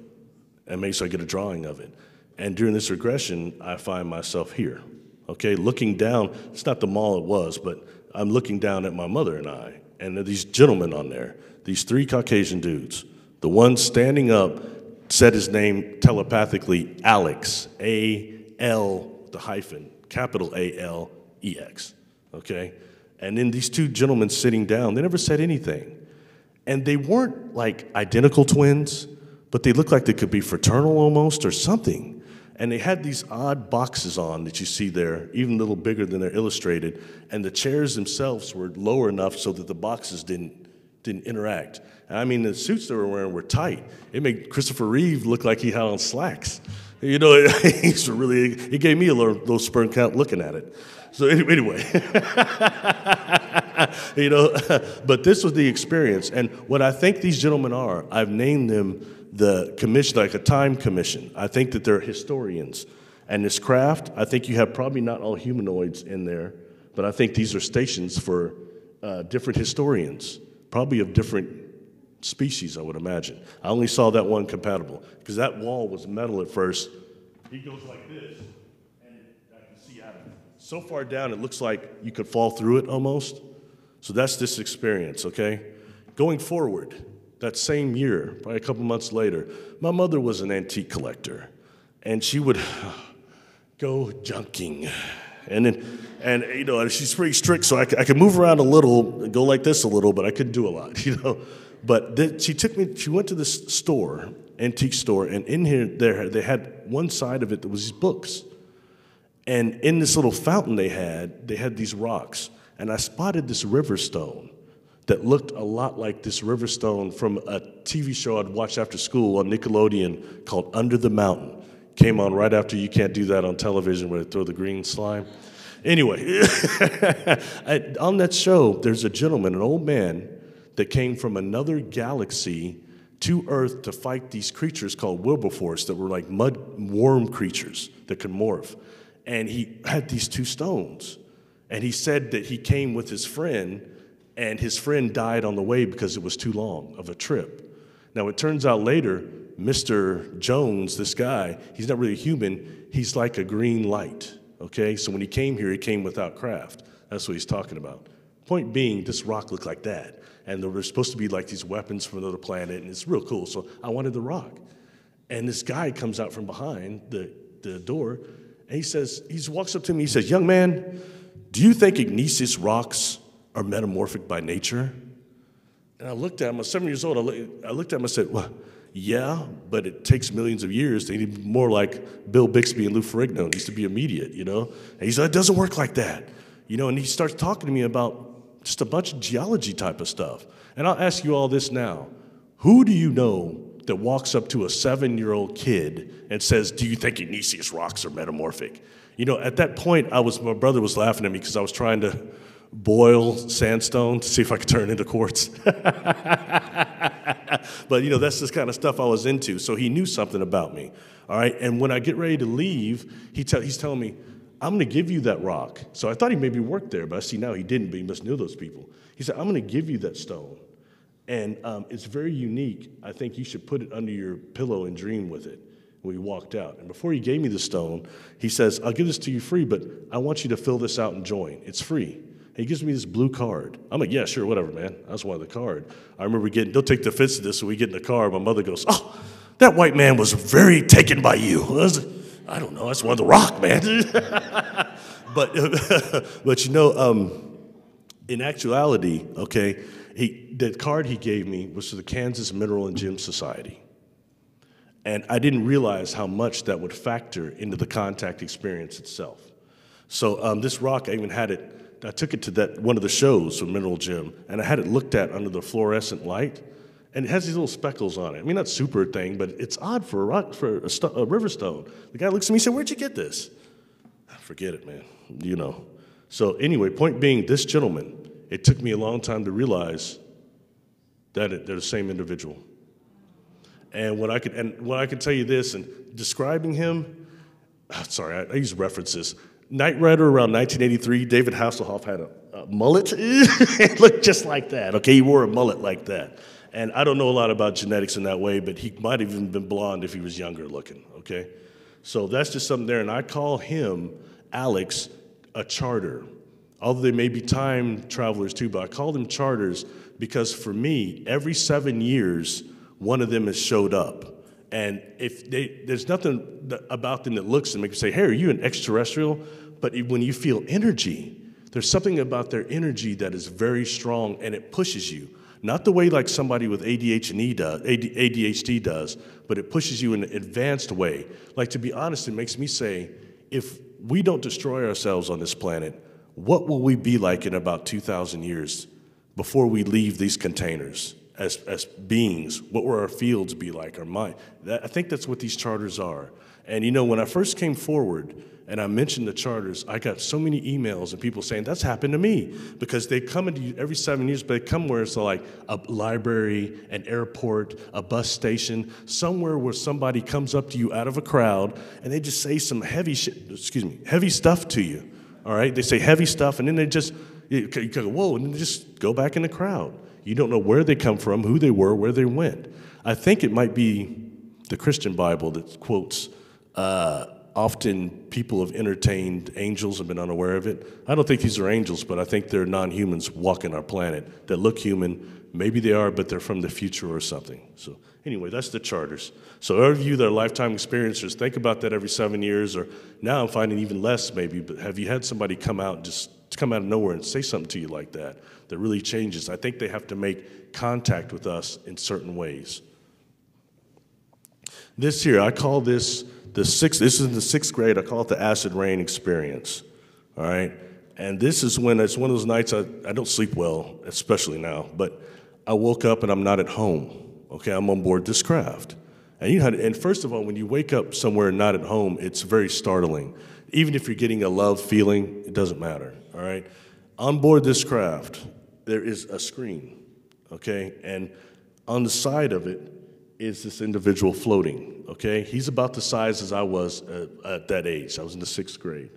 and make sure I get a drawing of it. And during this regression, I find myself here, okay? Looking down, it's not the mall it was, but I'm looking down at my mother and I, and there are these gentlemen on there, these 3 Caucasian dudes. The one standing up said his name telepathically, Alex, A-L, the hyphen, capital A-L-E-X, okay? And then these 2 gentlemen sitting down, they never said anything. And they weren't like identical twins, but they looked like they could be fraternal almost or something. And they had these odd boxes on that you see there, even a little bigger than they're illustrated. And the chairs themselves were lower enough so that the boxes didn't interact. And I mean, the suits they were wearing were tight. It made Christopher Reeve look like he had on slacks. You know, it gave me a little sperm count looking at it. So anyway, you know, but this was the experience. And what I think these gentlemen are, I've named them the commission, like a time commission. I think that they're historians. And this craft, I think you have probably not all humanoids in there, but I think these are stations for different historians, probably of different species, I would imagine. I only saw that one compatible, because that wall was metal at first. He goes like this, and I can see out of it. So far down, it looks like you could fall through it almost. So that's this experience, okay? Going forward, that same year, probably a couple months later, my mother was an antique collector, and she would go junking. And you know, she's pretty strict, so I could move around a little, go like this a little, but I couldn't do a lot, you know. But then she went to this store, antique store, and in here, they had one side of it that was these books. And in this little fountain they had these rocks. And I spotted this river stone that looked a lot like this river stone from a TV show I'd watched after school on Nickelodeon called Under the Mountain. Came on right after You Can't Do That on television where they throw the green slime. Anyway, on that show, there's a gentleman, an old man, that came from another galaxy to Earth to fight these creatures called Wilberforce that were like mud worm creatures that could morph. And he had these two stones. And he said that he came with his friend, and his friend died on the way because it was too long of a trip. Now, it turns out later, Mr. Jones, this guy, he's not really human. He's like a green light, okay? So when he came here, he came without craft. That's what he's talking about. Point being, this rock looked like that. And there were supposed to be like these weapons from another planet, and it's real cool. So I wanted the rock. And this guy comes out from behind the door, and he walks up to me, he says, "Young man, do you think igneous rocks are metamorphic by nature?" And I looked at him, I was 7 years old, I looked at him and said, "Well, yeah, but it takes millions of years. They need more like Bill Bixby and Lou Ferrigno. It needs to be immediate, you know?" And he said, "It doesn't work like that." You know, and he starts talking to me about just a bunch of geology type of stuff. And I'll ask you all this now. Who do you know that walks up to a 7-year-old kid and says, "Do you think igneous rocks are metamorphic?" You know, at that point, my brother was laughing at me because I was trying to boil sandstone to see if I could turn it into quartz. But, you know, that's this kind of stuff I was into. So he knew something about me, all right? And when I get ready to leave, he's telling me, "I'm going to give you that rock." So I thought he maybe worked there, but I see now he didn't, but he must know those people. He said, "I'm going to give you that stone. And it's very unique. I think you should put it under your pillow and dream with it." We walked out. And before he gave me the stone, he says, "I'll give this to you free, but I want you to fill this out and join. It's free." And he gives me this blue card. I'm like, "Yeah, sure, whatever, man." I just wanted the card. I remember they'll take the offense to this, so we get in the car. My mother goes, "Oh, that white man was very taken by you." I don't know, that's one of the rock, man. But you know, in actuality, okay, the card he gave me was to the Kansas Mineral and Gem Society. And I didn't realize how much that would factor into the contact experience itself. So this rock, I took it to one of the shows from Mineral Gem, and I had it looked at under the fluorescent light, and it has these little speckles on it. I mean, not super thing, but it's odd for a rock, for a river stone. The guy looks at me and said, "Where'd you get this?" Forget it, man, you know. So anyway, point being, this gentleman, it took me a long time to realize that they're the same individual. And what I can tell you this, and describing him, sorry, I use references. Knight Rider around 1983, David Hasselhoff had a mullet. It looked just like that, okay? He wore a mullet like that. And I don't know a lot about genetics in that way, but he might have even been blonde if he was younger looking, okay? So that's just something there, and I call him, Alex, a charter. Although they may be time travelers too, but I call them charters because for me, every 7 years, one of them has showed up. And there's nothing about them that looks and makes you say, "Hey, are you an extraterrestrial?" But when you feel energy, there's something about their energy that is very strong and it pushes you. Not the way like somebody with ADHD does, but it pushes you in an advanced way. Like, to be honest, it makes me say, if we don't destroy ourselves on this planet, what will we be like in about 2,000 years before we leave these containers? As beings, what will our fields be like, our mind? I think that's what these charters are. And you know, when I first came forward and I mentioned the charters, I got so many emails and people saying, "That's happened to me." Because they come into you every 7 years, but they come where it's like a library, an airport, a bus station, somewhere where somebody comes up to you out of a crowd and they just say some heavy stuff to you, all right? They say heavy stuff and then you go, "Whoa," and then they just go back in the crowd. You don't know where they come from, who they were, where they went. I think it might be the Christian Bible that quotes, often people have entertained angels and been unaware of it. I don't think these are angels, but I think they're non-humans walking our planet that look human. Maybe they are, but they're from the future or something. So anyway, that's the charters. So all of you that are lifetime experiencers, think about that every 7 years, or now I'm finding even less maybe, but have you had somebody come out of nowhere and say something to you like that really changes? I think they have to make contact with us in certain ways. This here, I call this this is in the 6th grade. I call it the acid rain experience, all right? And this is when it's one of those nights I don't sleep well, especially now, but I woke up and I'm not at home, okay? I'm on board this craft. And first of all, when you wake up somewhere and not at home, it's very startling. Even if you're getting a love feeling, it doesn't matter, all right? On board this craft, there is a screen, okay? And on the side of it is this individual floating, okay? He's about the size as I was at that age. I was in the 6th grade,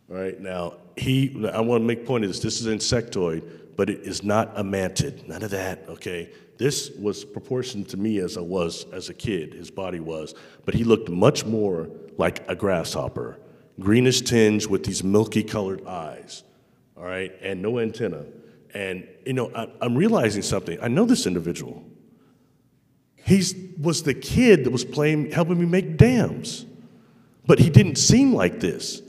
all right? Now, I want to make a point of this. This is insectoid, but it is not a mantid. None of that, okay? This was proportioned to me as I was as a kid, his body was. But he looked much more like a grasshopper, greenish tinge with these milky colored eyes, all right? And no antenna. And, you know, I'm realizing something. I know this individual. He was the kid that was helping me make dams. But he didn't seem like this.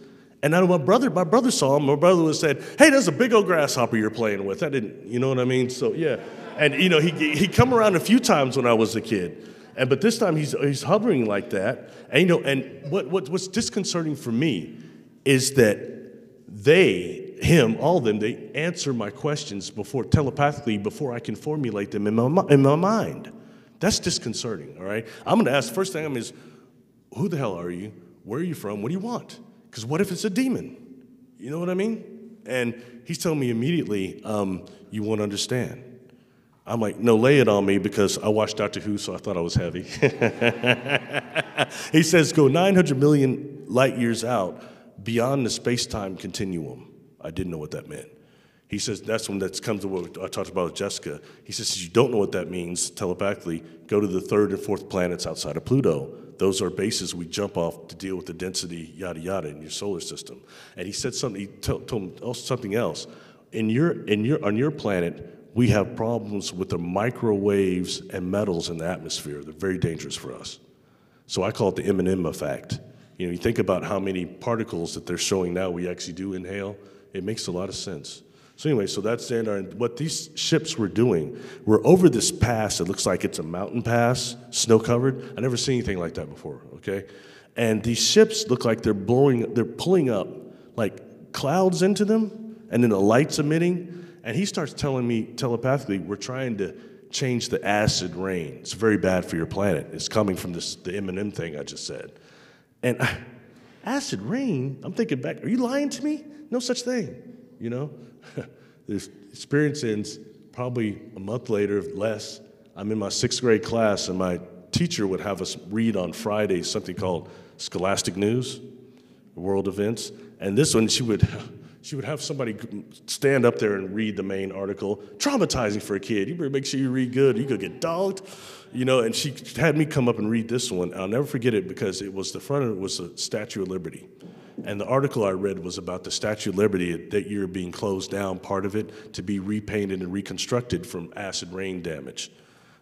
And I know my brother saw him. My brother was said, "Hey, there's a big old grasshopper you're playing with." I didn't, you know what I mean? So, yeah. And, you know, he come around a few times when I was a kid. But this time he's hovering like that. And, you know, and what's disconcerting for me is that all of them, they answer my questions telepathically before I can formulate them in my mind. That's disconcerting, all right? I'm going to ask, first thing is, who the hell are you? Where are you from? What do you want? Because what if it's a demon? You know what I mean? And he's telling me immediately, you won't understand. I'm like, no, lay it on me because I watched Dr. Who, so I thought I was heavy. He says, go 900 million light years out beyond the space-time continuum. I didn't know what that meant. He says, that comes to what I talked about with Jessica. He says, you don't know what that means telepathically, go to the 3rd and 4th planets outside of Pluto. Those are bases we jump off to deal with the density, yada, yada, in your solar system. And he said something, he told him something else. On your planet, we have problems with the microwaves and metals in the atmosphere. They're very dangerous for us. So I call it the M&M effect. You know, you think about how many particles that they're showing now we actually do inhale. It makes a lot of sense. So anyway, so that's what these ships were doing. We're over this pass. It looks like it's a mountain pass, snow-covered. I never seen anything like that before, okay? And these ships look like they're pulling up like clouds into them, and then the light's emitting. And he starts telling me telepathically, we're trying to change the acid rain. It's very bad for your planet. It's coming from the M&M thing I just said. And acid rain, I'm thinking back, are you lying to me? No such thing, you know? The experience ends probably a month later, less. I'm in my 6th grade class, and my teacher would have us read on Fridays something called Scholastic News, World Events. And this one, she would have somebody stand up there and read the main article. Traumatizing for a kid. You better make sure you read good, or you could get dogged. You know, and she had me come up and read this one. I'll never forget it because the front of it was the Statue of Liberty. And the article I read was about the Statue of Liberty, that year being closed down, part of it, to be repainted and reconstructed from acid rain damage.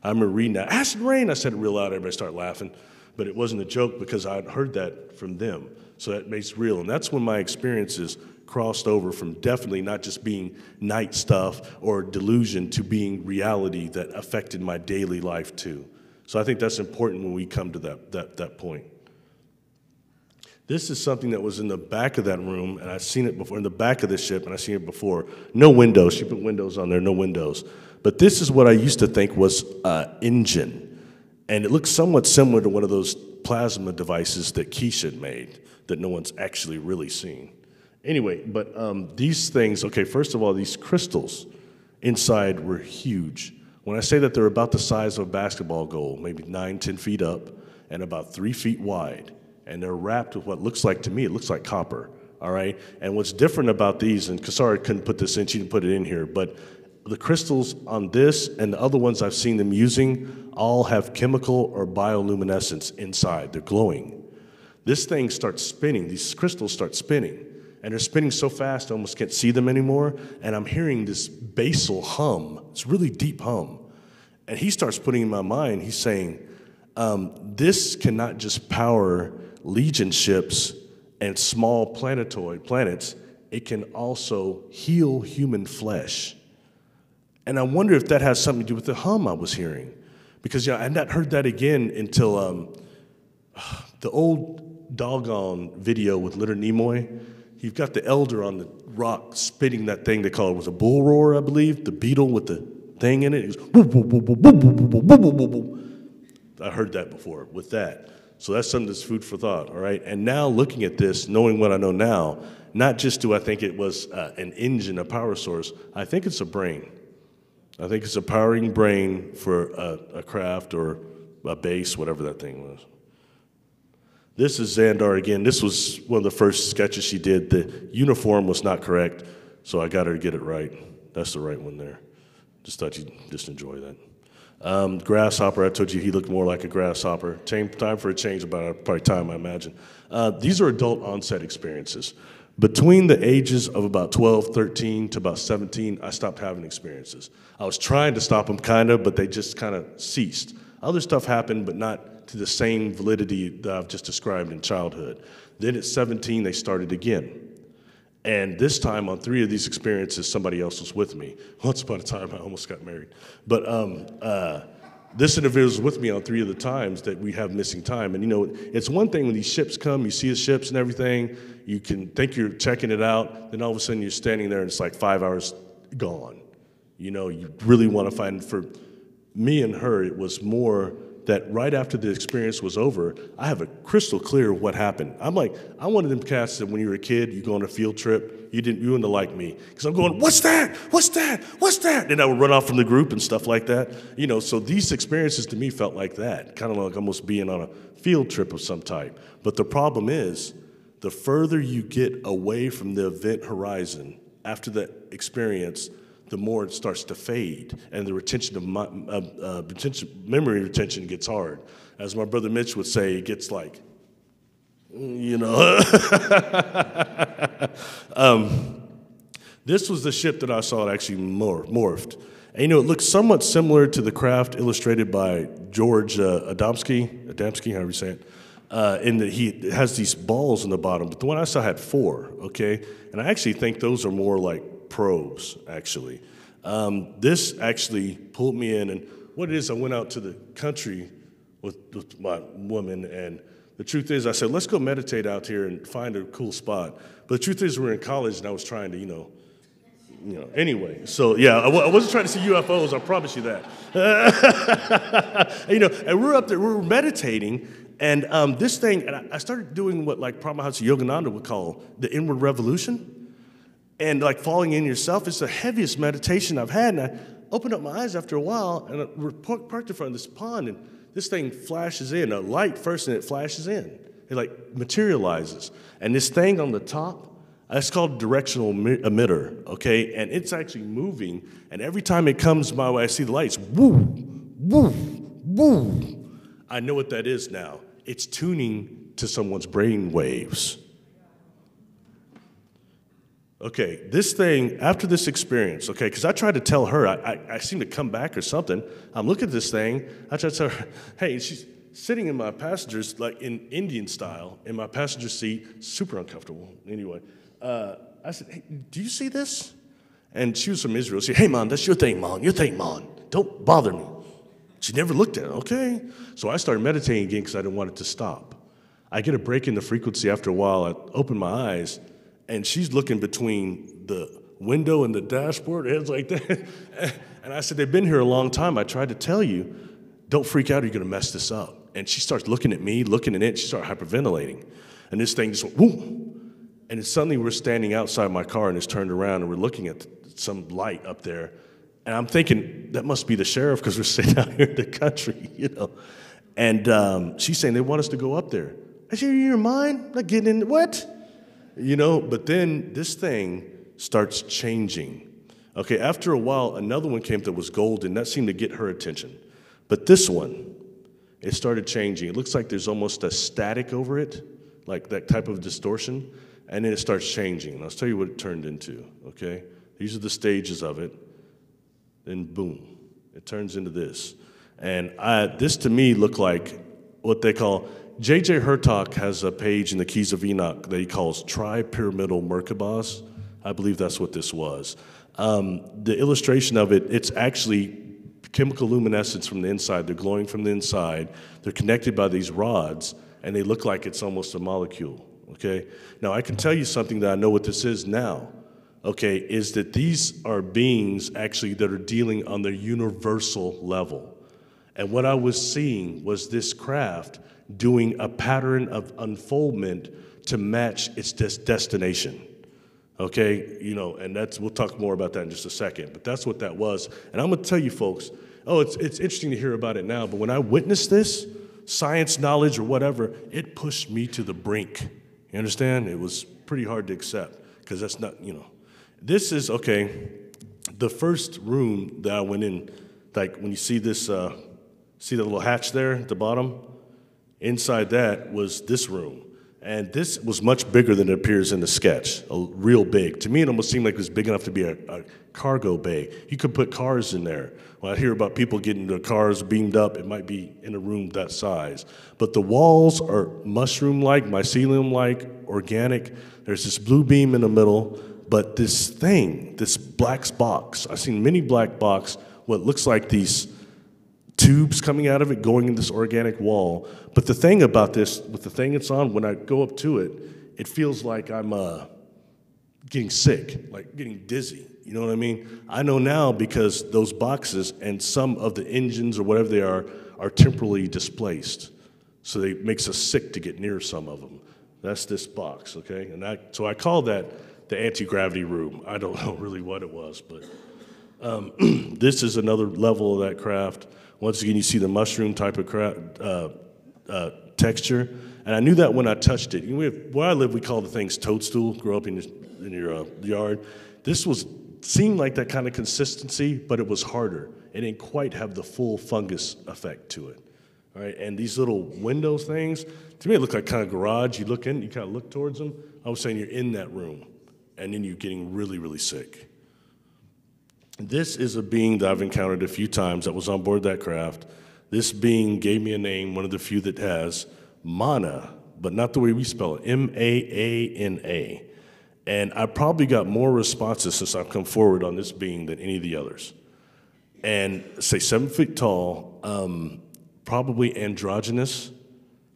I remember reading that. Acid rain, I said it real loud, everybody started laughing. But it wasn't a joke because I'd heard that from them. So that makes it real. And that's when my experiences crossed over from definitely not just being night stuff or delusion to being reality that affected my daily life too. So I think that's important when we come to that point. This is something that was in the back of that room, and I've seen it before, in the back of the ship, and I've seen it before. No windows. She put windows on there, no windows. But this is what I used to think was an engine. And it looks somewhat similar to one of those plasma devices that Keisha had made that no one's actually really seen. Anyway, but these things, okay, first of all, these crystals inside were huge. When I say that they're about the size of a basketball goal, maybe 9, 10 feet up, and about 3 feet wide. And they're wrapped with what looks like, to me, it looks like copper, all right? And what's different about these, and Kasara couldn't put this in, she didn't put it in here, but the crystals on this and the other ones I've seen them using all have chemical or bioluminescence inside. They're glowing. This thing starts spinning, these crystals start spinning, and they're spinning so fast I almost can't see them anymore, and I'm hearing this basal hum, this really deep hum. And he starts putting in my mind, he's saying, this cannot just power Legion ships and small planets, it can also heal human flesh. And I wonder if that has something to do with the hum I was hearing. Because I had not heard that again until the old doggone video with Leonard Nimoy. You've got the elder on the rock spitting that thing they call it was a bull roar, I believe, the beetle with the thing in it. It goes, woo, woo, woo, woo, woo, woo, woo, woo, woo, woo. I heard that before with that. So that's something that's food for thought, all right? And now looking at this, knowing what I know now, not just do I think it was an engine, a power source, I think it's a brain. I think it's a powering brain for a craft or a base, whatever that thing was. This is Xandar again. This was one of the first sketches she did. The uniform was not correct, so I got her to get it right. That's the right one there. Just thought you'd just enjoy that. Grasshopper, I told you he looked more like a grasshopper. Time for a change about probably time, I imagine. These are adult onset experiences. Between the ages of about 12, 13 to about 17, I stopped having experiences. I was trying to stop them kind of, but they just kind of ceased. Other stuff happened, but not to the same validity that I've just described in childhood. Then at 17, they started again. And this time, on 3 of these experiences, somebody else was with me. Once upon a time, I almost got married. But this individual was with me on 3 of the times that we have missing time. And you know, it's one thing when these ships come, you see the ships and everything, you can think you're checking it out, then all of a sudden you're standing there and it's like 5 hours gone. You know, you really want to find, for me and her, it was more that right after the experience was over, I have a crystal clear of what happened. I'm like, I'm one of them cats that when you were a kid, you go on a field trip, you wouldn't have liked me. Because I'm going, what's that? What's that? What's that? And I would run off from the group and stuff like that. You know, so these experiences to me felt like that, kind of like almost being on a field trip of some type. But the problem is, the further you get away from the event horizon after that experience, the more it starts to fade, and the retention of memory retention gets hard. As my brother Mitch would say, it gets like, you know. This was the ship that I saw it actually morphed. And you know, it looks somewhat similar to the craft illustrated by George Adamski, however you say it, in that he has these balls in the bottom, but the one I saw had 4, okay? And I actually think those are more like probes, actually. This actually pulled me in, and what it is, I went out to the country with my woman, and the truth is, I said, let's go meditate out here and find a cool spot. But the truth is, we're in college, and I was trying to, you know, anyway. So, yeah, I wasn't trying to see UFOs, I promise you that. You know, and we're up there, we're meditating, and this thing, and I started doing what, like, Paramahansa Yogananda would call the inward revolution. And like falling in yourself, it's the heaviest meditation I've had. And I opened up my eyes after a while, and we're parked in front of this pond, and this thing flashes in, a light first, and it flashes in. It like materializes. And this thing on the top, that's called directional emitter, okay? And it's actually moving, and every time it comes my way, I see the lights, woo, woo, woo. I know what that is now. It's tuning to someone's brain waves. Okay, this thing, after this experience, okay, because I tried to tell her, I seem to come back or something. I'm looking at this thing, I tried to tell her, hey, she's sitting in my passenger's, like in Indian style, in my passenger seat, super uncomfortable. Anyway, I said, hey, do you see this? And she was from Israel. She said, hey, man, that's your thing, man, your thing, man. Don't bother me. She never looked at it, okay? So I started meditating again because I didn't want it to stop. I get a break in the frequency after a while. I open my eyes, and she's looking between the window and the dashboard, heads like that. And I said, they've been here a long time. I tried to tell you, don't freak out or you're going to mess this up. And she starts looking at me, looking at it. She started hyperventilating. And this thing just went, whoo. And then suddenly we're standing outside my car, and it's turned around, and we're looking at some light up there. And I'm thinking, that must be the sheriff because we're sitting out here in the country, you know. And she's saying they want us to go up there. I said, are you in your mind? Not getting in, what? You know, but then this thing starts changing. Okay, after a while, another one came that was golden. That seemed to get her attention. But this one, it started changing. It looks like there's almost a static over it, like that type of distortion. And then it starts changing. And I'll tell you what it turned into, okay? These are the stages of it. Then boom, it turns into this. And this to me looked like what they call, J.J. Hertog has a page in the Keys of Enoch that he calls tri-pyramidal Merkabahs. I believe that's what this was. The illustration of it, it's actually chemical luminescence from the inside. They're glowing from the inside. They're connected by these rods, and they look like it's almost a molecule, okay? Now, I can tell you something that I know what this is now, okay, is that these are beings actually that are dealing on the universal level. And what I was seeing was this craft doing a pattern of unfoldment to match its destination. Okay, you know, and we'll talk more about that in just a second, but that's what that was. And I'm gonna tell you folks, it's interesting to hear about it now, but when I witnessed this, science knowledge or whatever, it pushed me to the brink. You understand? It was pretty hard to accept, because that's not, you know. This is, okay, the first room that I went in, like when you see this, see the little hatch there at the bottom? Inside that was this room. And this was much bigger than it appears in the sketch, real big. To me, it almost seemed like it was big enough to be a cargo bay. You could put cars in there. When I hear about people getting their cars beamed up, it might be in a room that size. But the walls are mushroom-like, mycelium-like, organic. There's this blue beam in the middle, but this thing, this black box, I've seen many black box, what looks like these tubes coming out of it going in this organic wall. But the thing about this, with the thing it's on, when I go up to it, it feels like I'm getting sick, like getting dizzy. You know what I mean? I know now because those boxes and some of the engines or whatever they are temporarily displaced. So it makes us sick to get near some of them. That's this box, okay? And so I call that the anti-gravity room. I don't know really what it was, but this is another level of that craft. Once again, you see the mushroom type of texture. And I knew that when I touched it. You know, where I live, we call the things toadstool, grow up in your yard. This seemed like that kind of consistency, but it was harder. It didn't quite have the full fungus effect to it. All right, and these little window things, to me it looked like kind of garage. You look in, you kind of look towards them. I was saying you're in that room, and then you're getting really, really sick. This is a being that I've encountered a few times that was on board that craft. This being gave me a name, one of the few that has, Mana, but not the way we spell it, M-A-A-N-A. And I probably got more responses since I've come forward on this being than any of the others. And say 7 feet tall, probably androgynous,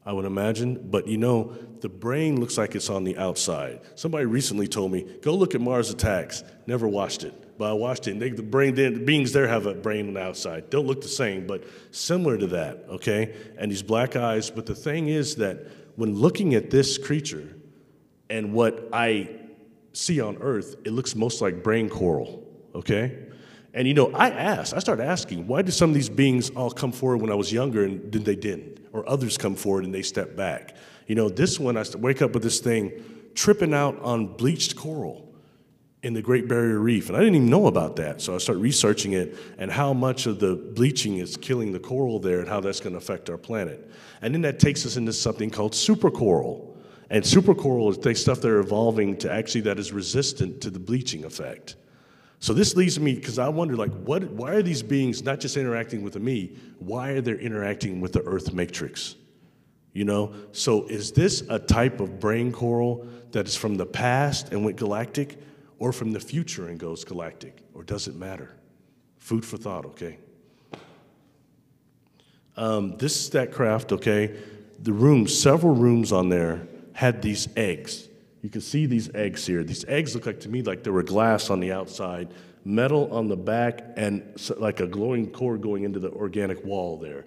I would imagine. But you know, the brain looks like it's on the outside. Somebody recently told me, go look at Mars Attacks. Never watched it. But I watched it, and the beings there have a brain on the outside. Don't look the same, but similar to that, okay? And these black eyes. But the thing is that when looking at this creature and what I see on Earth, it looks most like brain coral, okay? And you know, I started asking, why did some of these beings all come forward when I was younger and then they didn't? Or others come forward and they step back? You know, this one, I wake up with this thing tripping out on bleached coral in the Great Barrier Reef. And I didn't even know about that. So I started researching it and how much of the bleaching is killing the coral there and how that's going to affect our planet. And then that takes us into something called supercoral. And supercoral is stuff that are evolving to actually that is resistant to the bleaching effect. So this leads me, because I wonder, like, why are these beings not just interacting with me, why are they interacting with the Earth matrix? You know, so is this a type of brain coral that is from the past and went galactic, or from the future and goes galactic, or does it matter? Food for thought, okay? This is that craft, okay? The rooms, several rooms on there had these eggs. You can see these eggs here. These eggs look like to me like they were glass on the outside, metal on the back, and like a glowing core going into the organic wall there.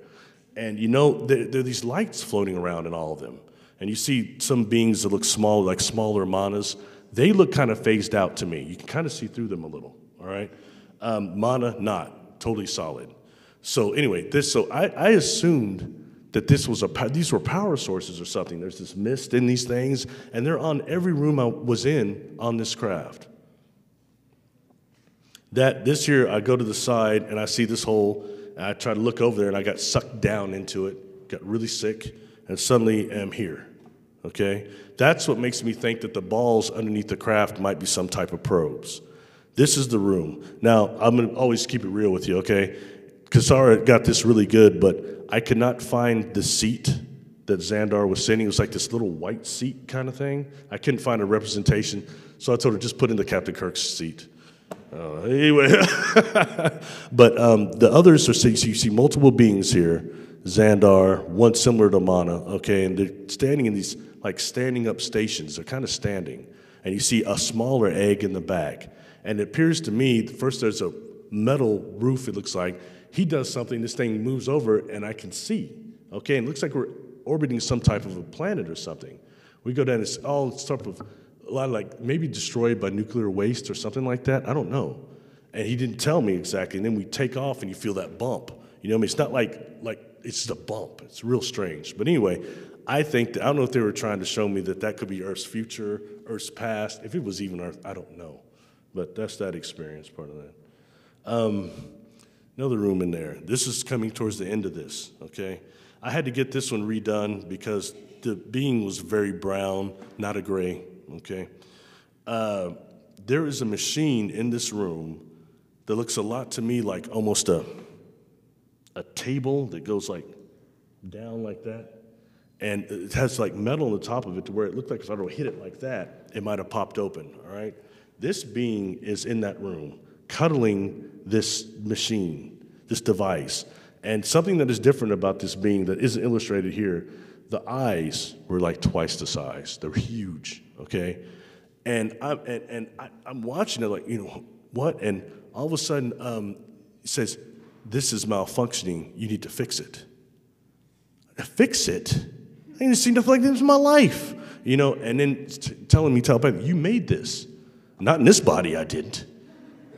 And you know, there are these lights floating around in all of them. And you see some beings that look small, like smaller manas. They look kind of phased out to me. You can kind of see through them a little, all right? Mana, not, totally solid. So anyway, I assumed that these were power sources or something. There's this mist in these things, and they're on every room I was in on this craft. This year, I go to the side, and I see this hole, and I try to look over there, and I got sucked down into it, got really sick, and suddenly am here, okay? That's what makes me think that the balls underneath the craft might be some type of probes. This is the room. Now, I'm going to always keep it real with you, okay? Kasara got this really good, but I could not find the seat that Xandar was sending. It was like this little white seat kind of thing. I couldn't find a representation, so I told her, just put in the Captain Kirk's seat. Anyway, but the others are, so you see multiple beings here. Xandar, one similar to Mana, okay, and they're standing in these like standing up stations. They're kind of standing, and you see a smaller egg in the back. And it appears to me, first there's a metal roof, it looks like. He does something, this thing moves over, and I can see, okay, and it looks like we're orbiting some type of a planet or something. We go down, it's all sort of, a lot of like, maybe destroyed by nuclear waste or something like that, I don't know. And he didn't tell me exactly, and then we take off and you feel that bump. You know what I mean? It's not like it's just a bump. It's real strange. But anyway, I think that, I don't know if they were trying to show me that that could be Earth's future, Earth's past. If it was even Earth, I don't know. But that's that experience, part of that. Another room in there. This is coming towards the end of this, okay? I had to get this one redone because the being was very brown, not a gray, okay? There is a machine in this room that looks a lot to me like almost a table that goes like down like that. And it has like metal on the top of it to where it looked like if I were to hit it like that, it might have popped open, all right? This being is in that room, cuddling this machine, this device. And something that is different about this being that isn't illustrated here, the eyes were like twice the size. They were huge, okay? And I'm watching it like, you know, what? And all of a sudden, it says, this is malfunctioning, you need to fix it. Fix it? I ain't seen nothing like this in my life. You know, and then telling me, you made this. Not in this body, I didn't.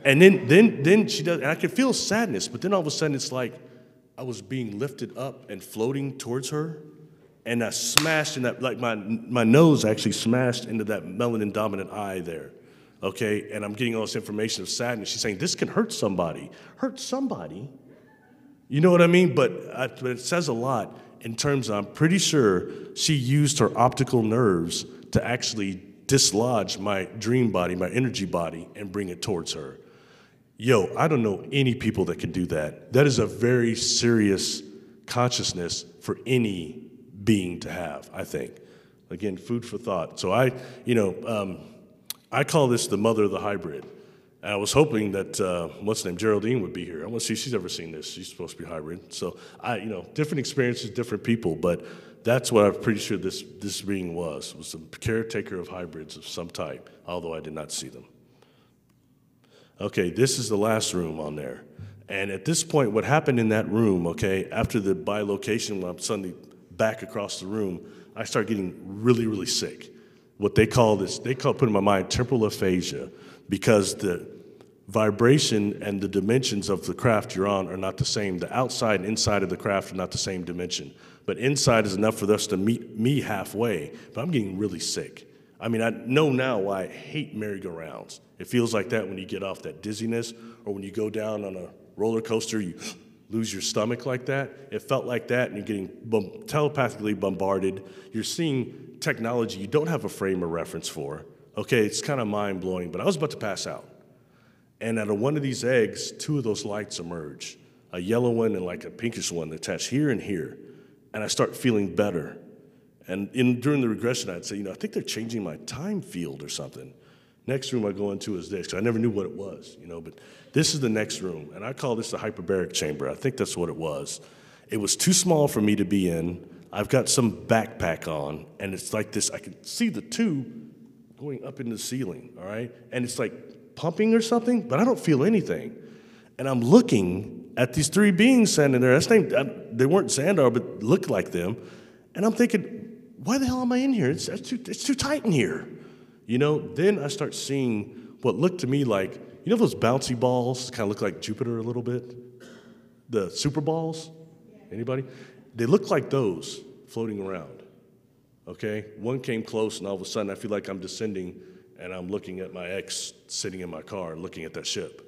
And then she does, and I could feel sadness, but then all of a sudden it's like I was being lifted up and floating towards her, and I smashed in that, like my nose actually smashed into that melanin dominant eye there. Okay, and I'm getting all this information of sadness. She's saying, this can hurt somebody. Hurt somebody? You know what I mean? But it says a lot in terms of, I'm pretty sure she used her optical nerves to actually dislodge my dream body, my energy body, and bring it towards her. Yo, I don't know any people that can do that. That is a very serious consciousness for any being to have, I think. Again, food for thought. So I call this the mother of the hybrid. And I was hoping that, what's her name, Geraldine would be here. I want to see if she's ever seen this. She's supposed to be hybrid. So, different experiences, different people, but that's what I'm pretty sure this being was a caretaker of hybrids of some type, although I did not see them. Okay, this is the last room on there. And at this point, what happened in that room, okay, after the bilocation, when I'm suddenly back across the room, I start getting really, really sick. What they call put in my mind, temporal aphasia, because the vibration and the dimensions of the craft you're on are not the same. The outside and inside of the craft are not the same dimension. But inside is enough for us to meet me halfway, but I'm getting really sick. I mean, I know now why I hate merry-go-rounds. It feels like that when you get off, that dizziness, or when you go down on a roller coaster, you lose your stomach like that. It felt like that, and you're getting telepathically bombarded. You're seeing technology you don't have a frame of reference for. Okay, it's kind of mind-blowing, but I was about to pass out. And out of one of these eggs, two of those lights emerge, a yellow one and like a pinkish one attached here and here. And I start feeling better. And during the regression, I'd say, I think they're changing my time field or something. Next room I go into is this, 'cause I never knew what it was, but this is the next room. And I call this the hyperbaric chamber. I think that's what it was. It was too small for me to be in. I've got some backpack on, and it's like this. I can see the tube going up in the ceiling, all right? And it's like pumping or something, but I don't feel anything. And I'm looking at these three beings standing there. They weren't Xandar, but looked like them. And I'm thinking, why the hell am I in here? It's too tight in here. Then I start seeing what looked to me like, those bouncy balls kind of look like Jupiter a little bit? The super balls? Anybody? They look like those floating around, okay? One came close, and all of a sudden I feel like I'm descending, and I'm looking at my ex sitting in my car and looking at that ship,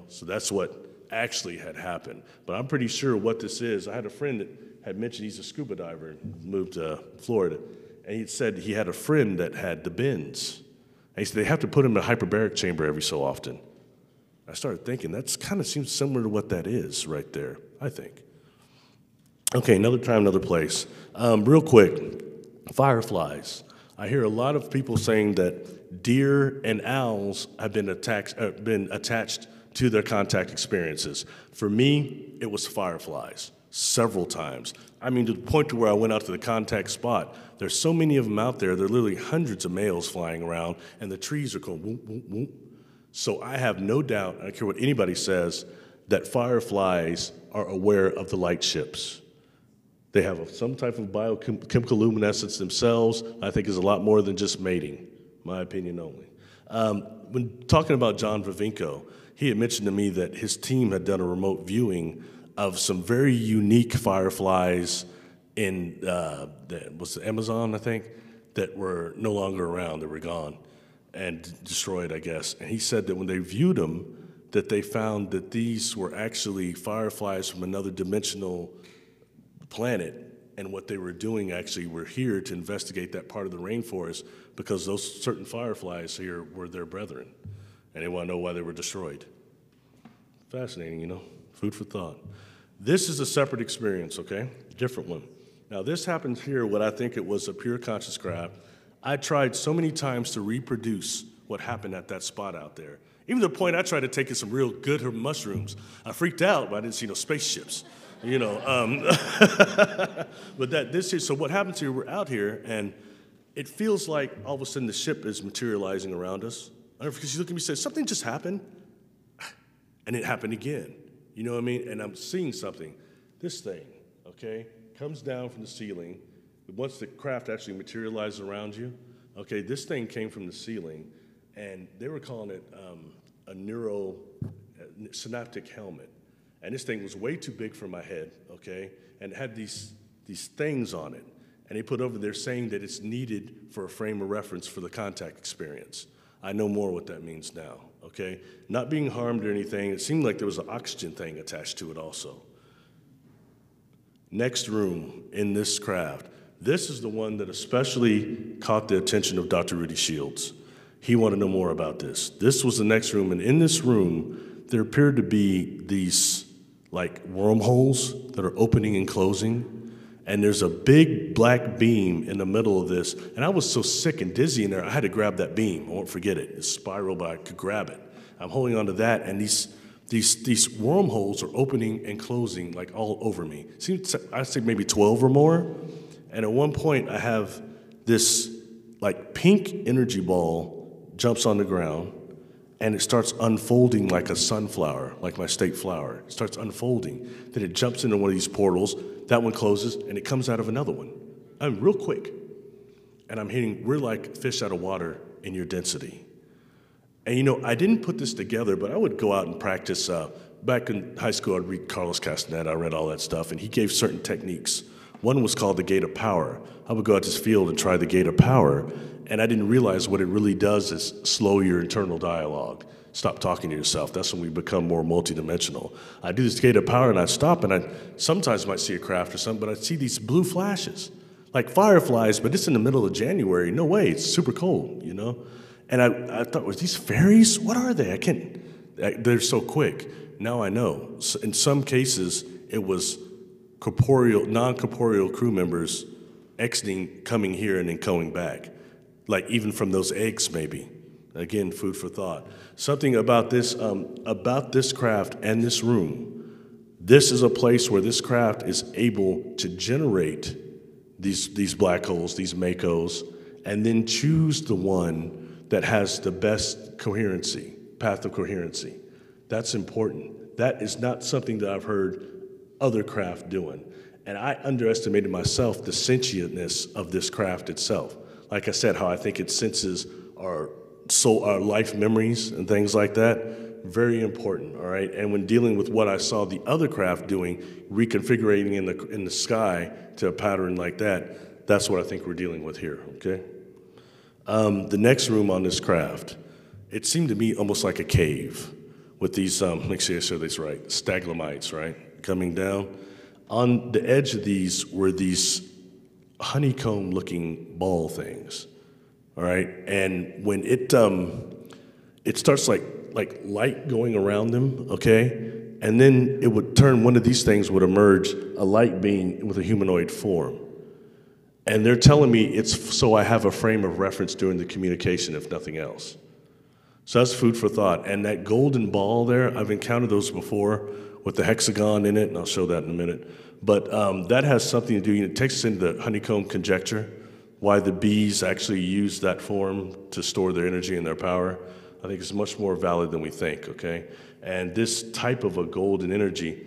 So that's what actually had happened. But I'm pretty sure what this is. I had a friend that had mentioned he's a scuba diver and moved to Florida, and he said he had a friend that had the bends. And he said they have to put him in a hyperbaric chamber every so often. I started thinking, that kind of seems similar to what that is right there, I think. Okay, another time, another place. Real quick, fireflies. I hear a lot of people saying that deer and owls have been attached to their contact experiences. For me, it was fireflies. several times. I mean, to the point to where I went out to the contact spot. There's so many of them out there. There are literally hundreds of males flying around, and the trees are going whoop, whoop, whoop. So I have no doubt, I don't care what anybody says, that fireflies are aware of the light ships. They have some type of biochemical luminescence themselves. I think is a lot more than just mating, my opinion only. When talking about John Vivinco, he had mentioned to me that his team had done a remote viewing of some very unique fireflies in the Amazon, I think, that were no longer around, that were gone and destroyed, I guess. And he said that when they viewed them, that they found that these were actually fireflies from another dimensional planet, and what they were doing actually were here to investigate that part of the rainforest because those certain fireflies here were their brethren, and they want to know why they were destroyed. Fascinating, you know, food for thought. This is a separate experience, okay? Different one. Now this happens here, what I think it was a pure conscious craft. I tried so many times to reproduce what happened at that spot out there. Even to the point I tried to take in some real good mushrooms. I freaked out, but I didn't see no spaceships. You know, but this is, so what happens here, we're out here, and it feels like all of a sudden the ship is materializing around us. I don't know, because you look at me and say, something just happened, and it happened again. You know what I mean? And I'm seeing something. This thing, okay, comes down from the ceiling. Once the craft actually materializes around you, okay, this thing came from the ceiling, and they were calling it a synaptic helmet. And this thing was way too big for my head, okay? And it had these things on it. And they put over there saying that it's needed for a frame of reference for the contact experience. I know more what that means now, okay? Not being harmed or anything. It seemed like there was an oxygen thing attached to it also. Next room in this craft. This is the one that especially caught the attention of Dr. Rudy Shields. He wanted to know more about this. This was the next room, and in this room, there appeared to be these like wormholes that are opening and closing, and there's a big black beam in the middle of this, and I was so sick and dizzy in there, I had to grab that beam. I won't forget it. It's spiral, but I could grab it. I'm holding onto that, and these wormholes are opening and closing like all over me. I'd say maybe 12 or more, and at one point I have this like pink energy ball jumps on the ground, and it starts unfolding like a sunflower, like my state flower. It starts unfolding. Then it jumps into one of these portals. That one closes, and it comes out of another one. I'm real quick. And I'm hitting, we're like fish out of water in your density. And you know, I didn't put this together, but I would go out and practice. Back in high school, I'd read Carlos Castaneda. I read all that stuff, and he gave certain techniques. One was called the gate of power. I would go out to this field and try the gate of power, and I didn't realize what it really does is slow your internal dialogue. Stop talking to yourself. That's when we become more multidimensional. I do this gate of power, and I stop, and I sometimes might see a craft or something, but I see these blue flashes, like fireflies, but it's in the middle of January. No way, it's super cold, you know? And I thought, was these fairies? What are they? They're so quick. Now I know. So in some cases, it was non-corporeal crew members exiting, coming here, and then going back. Like even from those eggs, maybe. Again, food for thought. Something about this craft and this room. This is a place where this craft is able to generate these black holes, these makos, and then choose the one that has the best coherency, path of coherency. That's important. That is not something that I've heard other craft doing. And I underestimated myself the sentientness of this craft itself. Like I said, how I think it senses our life memories and things like that, very important, all right? And when dealing with what I saw the other craft doing, reconfiguring in the sky to a pattern like that, that's what I think we're dealing with here, okay? The next room on this craft, it seemed to me almost like a cave with these, make sure I say this right, stalagmites, right, coming down. On the edge of these were these honeycomb-looking ball things, all right? And when it starts like light going around them, okay? And then it would turn, one of these things would emerge, a light being with a humanoid form. And they're telling me it's so I have a frame of reference during the communication, if nothing else. So that's food for thought. And that golden ball there, I've encountered those before with the hexagon in it, and I'll show that in a minute. But that has something to do, it takes us into the honeycomb conjecture, why the bees actually use that form to store their energy and their power. I think it's much more valid than we think, okay? And this type of a golden energy,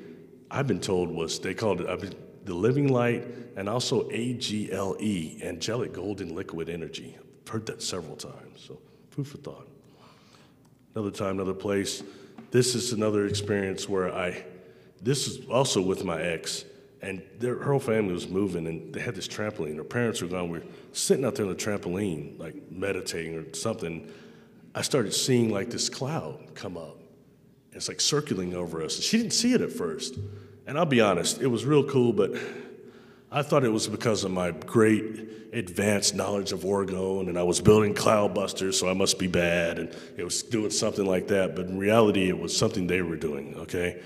I've been told they called it the living light, and also AGLE, angelic golden liquid energy. I've heard that several times, so food for thought. Another time, another place. This is another experience where this is also with my ex, and her whole family was moving, and they had this trampoline. Her parents were gone. We were sitting out there on the trampoline, like meditating or something. I started seeing like this cloud come up. It's like circling over us. She didn't see it at first. And I'll be honest, it was real cool, but I thought it was because of my great advanced knowledge of orgone, and I was building cloud busters, so I must be bad, and it was doing something like that. But in reality, it was something they were doing, okay?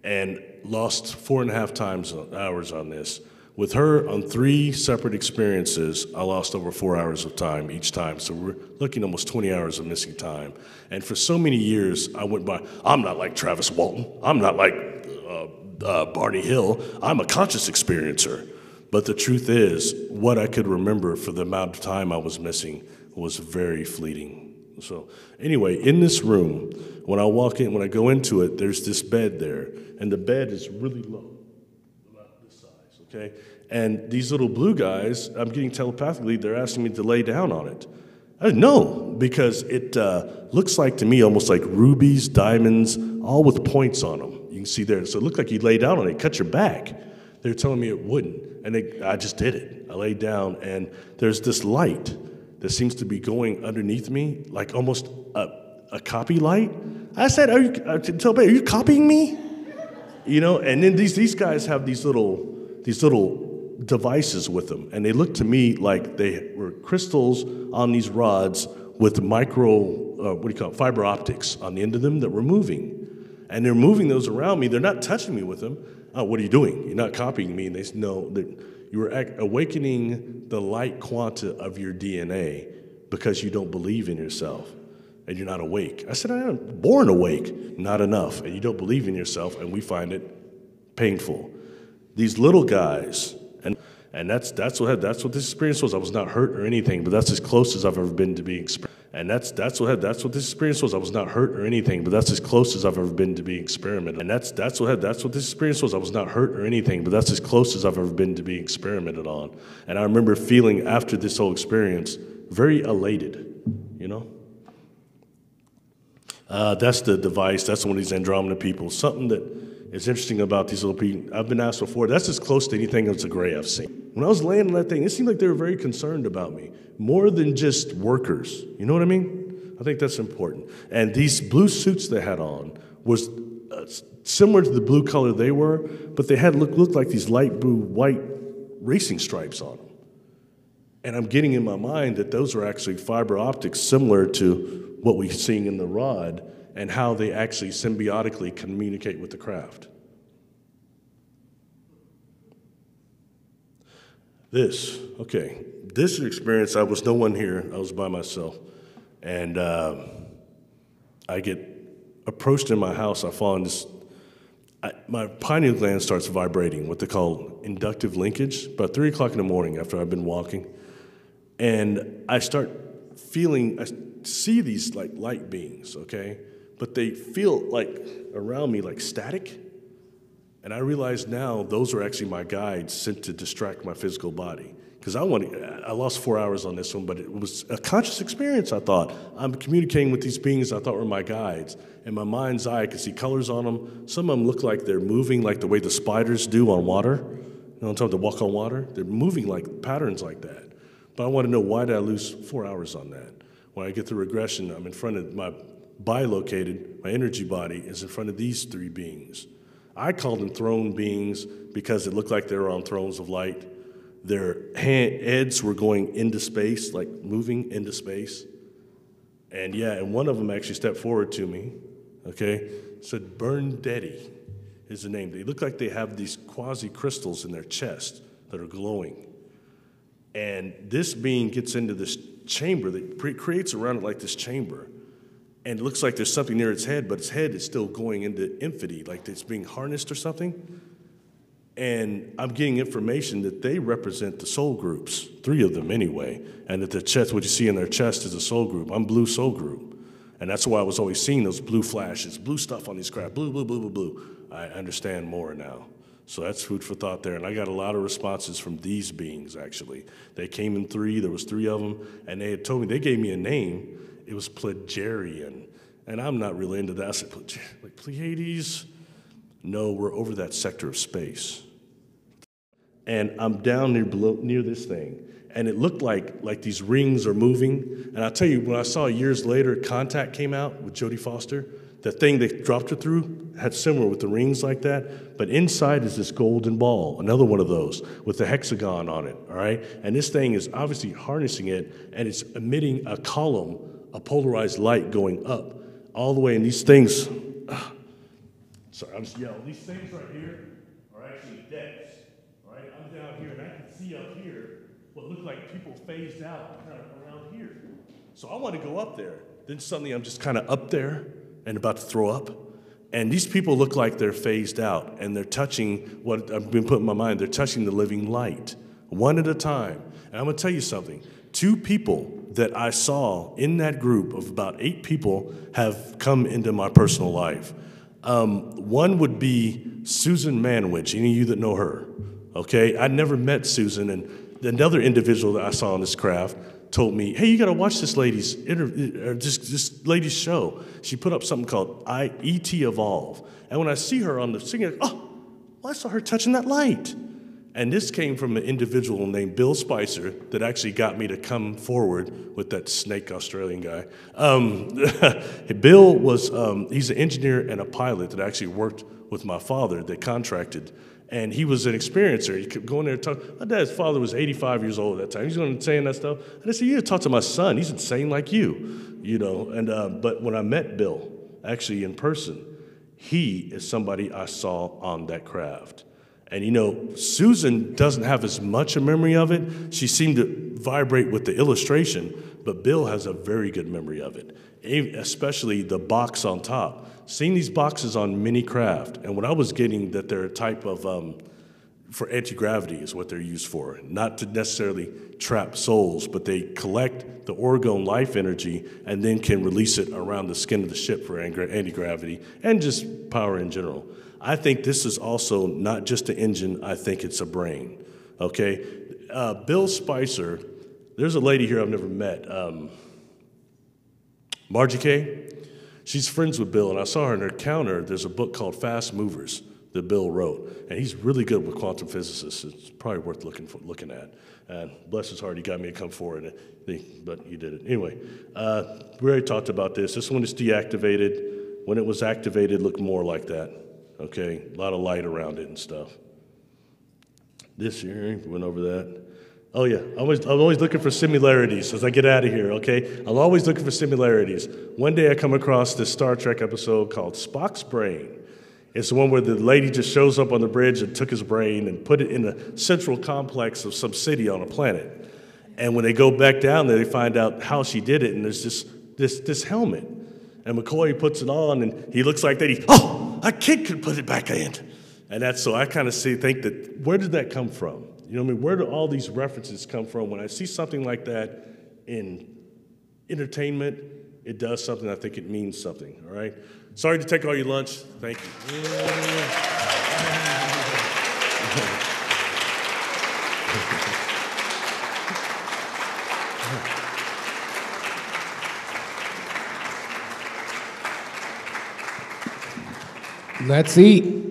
And lost 4.5 hours on this. With her, on 3 separate experiences, I lost over 4 hours of time each time. So we're looking almost 20 hours of missing time. And for so many years, I went by, I'm not like Travis Walton. I'm not like Barney Hill. I'm a conscious experiencer. But the truth is, what I could remember for the amount of time I was missing was very fleeting. So anyway, in this room, when I walk in, when I go into it, there's this bed there. And the bed is really low, about this size, okay? And these little blue guys, I'm getting telepathically, they're asking me to lay down on it. I didn't know, because it looks like to me almost like rubies, diamonds, all with points on them. You can see there. So it looked like you lay down on it, cut your back. They were telling me it wouldn't. And I just did it. I laid down, and there's this light that seems to be going underneath me, like almost a copy light. I said, are you copying me? You know, and then these guys have these little devices with them, and they look to me like they were crystals on these rods with fiber optics on the end of them that were moving. And they're moving those around me. They're not touching me with them. Oh, what are you doing? You're not copying me. And they said, no, you were awakening the light quanta of your DNA because you don't believe in yourself and you're not awake. I said, I am born awake. Not enough. And you don't believe in yourself, and we find it painful. These little guys, and that's what this experience was. I was not hurt or anything, but that's as close as I've ever been to being experienced. And that's what this experience was. I was not hurt or anything, but that's as close as I've ever been to being experimented. And that's what this experience was. I was not hurt or anything, but that's as close as I've ever been to being experimented on. And I remember feeling after this whole experience very elated, you know. That's the device. That's one of these Andromeda people. Something that is interesting about these little people. I've been asked before. That's as close to anything as a gray I've seen. When I was laying on that thing, it seemed like they were very concerned about me, more than just workers. You know what I mean? I think that's important. And these blue suits they had on was similar to the blue color they were, but they had looked like these light blue, white racing stripes on them. And I'm getting in my mind that those are actually fiber optics similar to what we're seeing in the rod and how they actually symbiotically communicate with the craft. This is an experience. I was no one here. I was by myself. And I get approached in my house. I fall in this, my pineal gland starts vibrating, what they call inductive linkage, about 3 o'clock in the morning after I've been walking. And I start feeling, I see these like light beings, okay? But they feel like around me like static. And I realize now those are actually my guides sent to distract my physical body. Because I lost 4 hours on this one, but it was a conscious experience, I thought. I'm communicating with these beings I thought were my guides. In my mind's eye, I could see colors on them. Some of them look like they're moving like the way the spiders do on water. You know what I'm talking about, they walk on water? They're moving like patterns like that. But I want to know, why did I lose 4 hours on that? When I get the regression, I'm in front of my bilocated, my energy body is in front of these 3 beings. I called them throne beings because it looked like they were on thrones of light. Their heads were going into space, like moving into space. And one of them actually stepped forward to me, okay? Said, Berndetti is the name. They look like they have these quasi-crystals in their chest that are glowing. And this being gets into this chamber that creates around it like this chamber. And it looks like there's something near its head, but its head is still going into infinity, like it's being harnessed or something. And I'm getting information that they represent the soul groups, 3 of them anyway, and that the chest, what you see in their chest is a soul group. I'm blue soul group. And that's why I was always seeing those blue flashes, blue stuff on these craft, blue, blue, blue, blue, blue. I understand more now. So that's food for thought there. And I got a lot of responses from these beings, actually. They came in 3, there was 3 of them, and they had told me, they gave me a name. It was Pleiadian. And I'm not really into that. I said, like Pleiades? No, we're over that sector of space. And I'm down near this thing, and it looked like these rings are moving. And I'll tell you, when I saw years later, Contact came out with Jodie Foster, the thing they dropped her through had similar with the rings like that, but inside is this golden ball, another one of those with the hexagon on it, all right? And this thing is obviously harnessing it, and it's emitting a column, a polarized light going up all the way, and these things, sorry, I'm just yelling, these things right here are actually decks. Right? I'm down here, and I can see up here what look like people phased out kind of around here. So I want to go up there. Then suddenly I'm just kind of up there and about to throw up. And these people look like they're phased out, and they're touching what I've been putting in my mind. They're touching the living light, one at a time. And I'm going to tell you something. 2 people that I saw in that group of about 8 people have come into my personal life. One would be Susan Manwich, any of you that know her. Okay, I'd never met Susan, and another individual that I saw on this craft told me, "Hey, you got to watch this lady's this lady's show. She put up something called ET Evolve." And when I see her on the screen, oh, well, I saw her touching that light. And this came from an individual named Bill Spicer that actually got me to come forward with that snake Australian guy. Bill was he's an engineer and a pilot that actually worked with my father that contracted. And he was an experiencer. He kept going there and talking. My dad's father was 85 years old at that time. He's going and saying that stuff. And I said, "You need to talk to my son. He's insane like you know." And but when I met Bill, actually in person, he is somebody I saw on that craft. And you know, Susan doesn't have as much a memory of it. She seemed to vibrate with the illustration, but Bill has a very good memory of it, especially the box on top. Seeing these boxes on mini craft, and what I was getting that they're a type of, for anti-gravity is what they're used for. Not to necessarily trap souls, but they collect the orgone life energy and then can release it around the skin of the ship for anti-gravity and just power in general. I think this is also not just an engine, I think it's a brain, okay? Bill Spicer, there's a lady here I've never met, Margie Kay. She's friends with Bill, and I saw her in her counter. There's a book called Fast Movers that Bill wrote, and he's really good with quantum physicists. It's probably worth looking at. And bless his heart, he got me to come forward, but he did it. Anyway, we already talked about this. This one is deactivated. When it was activated, it looked more like that. Okay, a lot of light around it and stuff. This here, went over that. Oh yeah, I'm always looking for similarities as I get out of here, okay? I'm always looking for similarities. One day I come across this Star Trek episode called Spock's Brain. It's the one where the lady just shows up on the bridge and took his brain and put it in the central complex of some city on a planet. And when they go back down there, they find out how she did it, and there's this helmet. And McCoy puts it on, and he looks like that. A kid could put it back in. And that's so I kind of think that, where did that come from? You know what I mean? Where do all these references come from? When I see something like that in entertainment, it does something. I think it means something, all right? Sorry to take all your lunch. Thank you. Let's eat.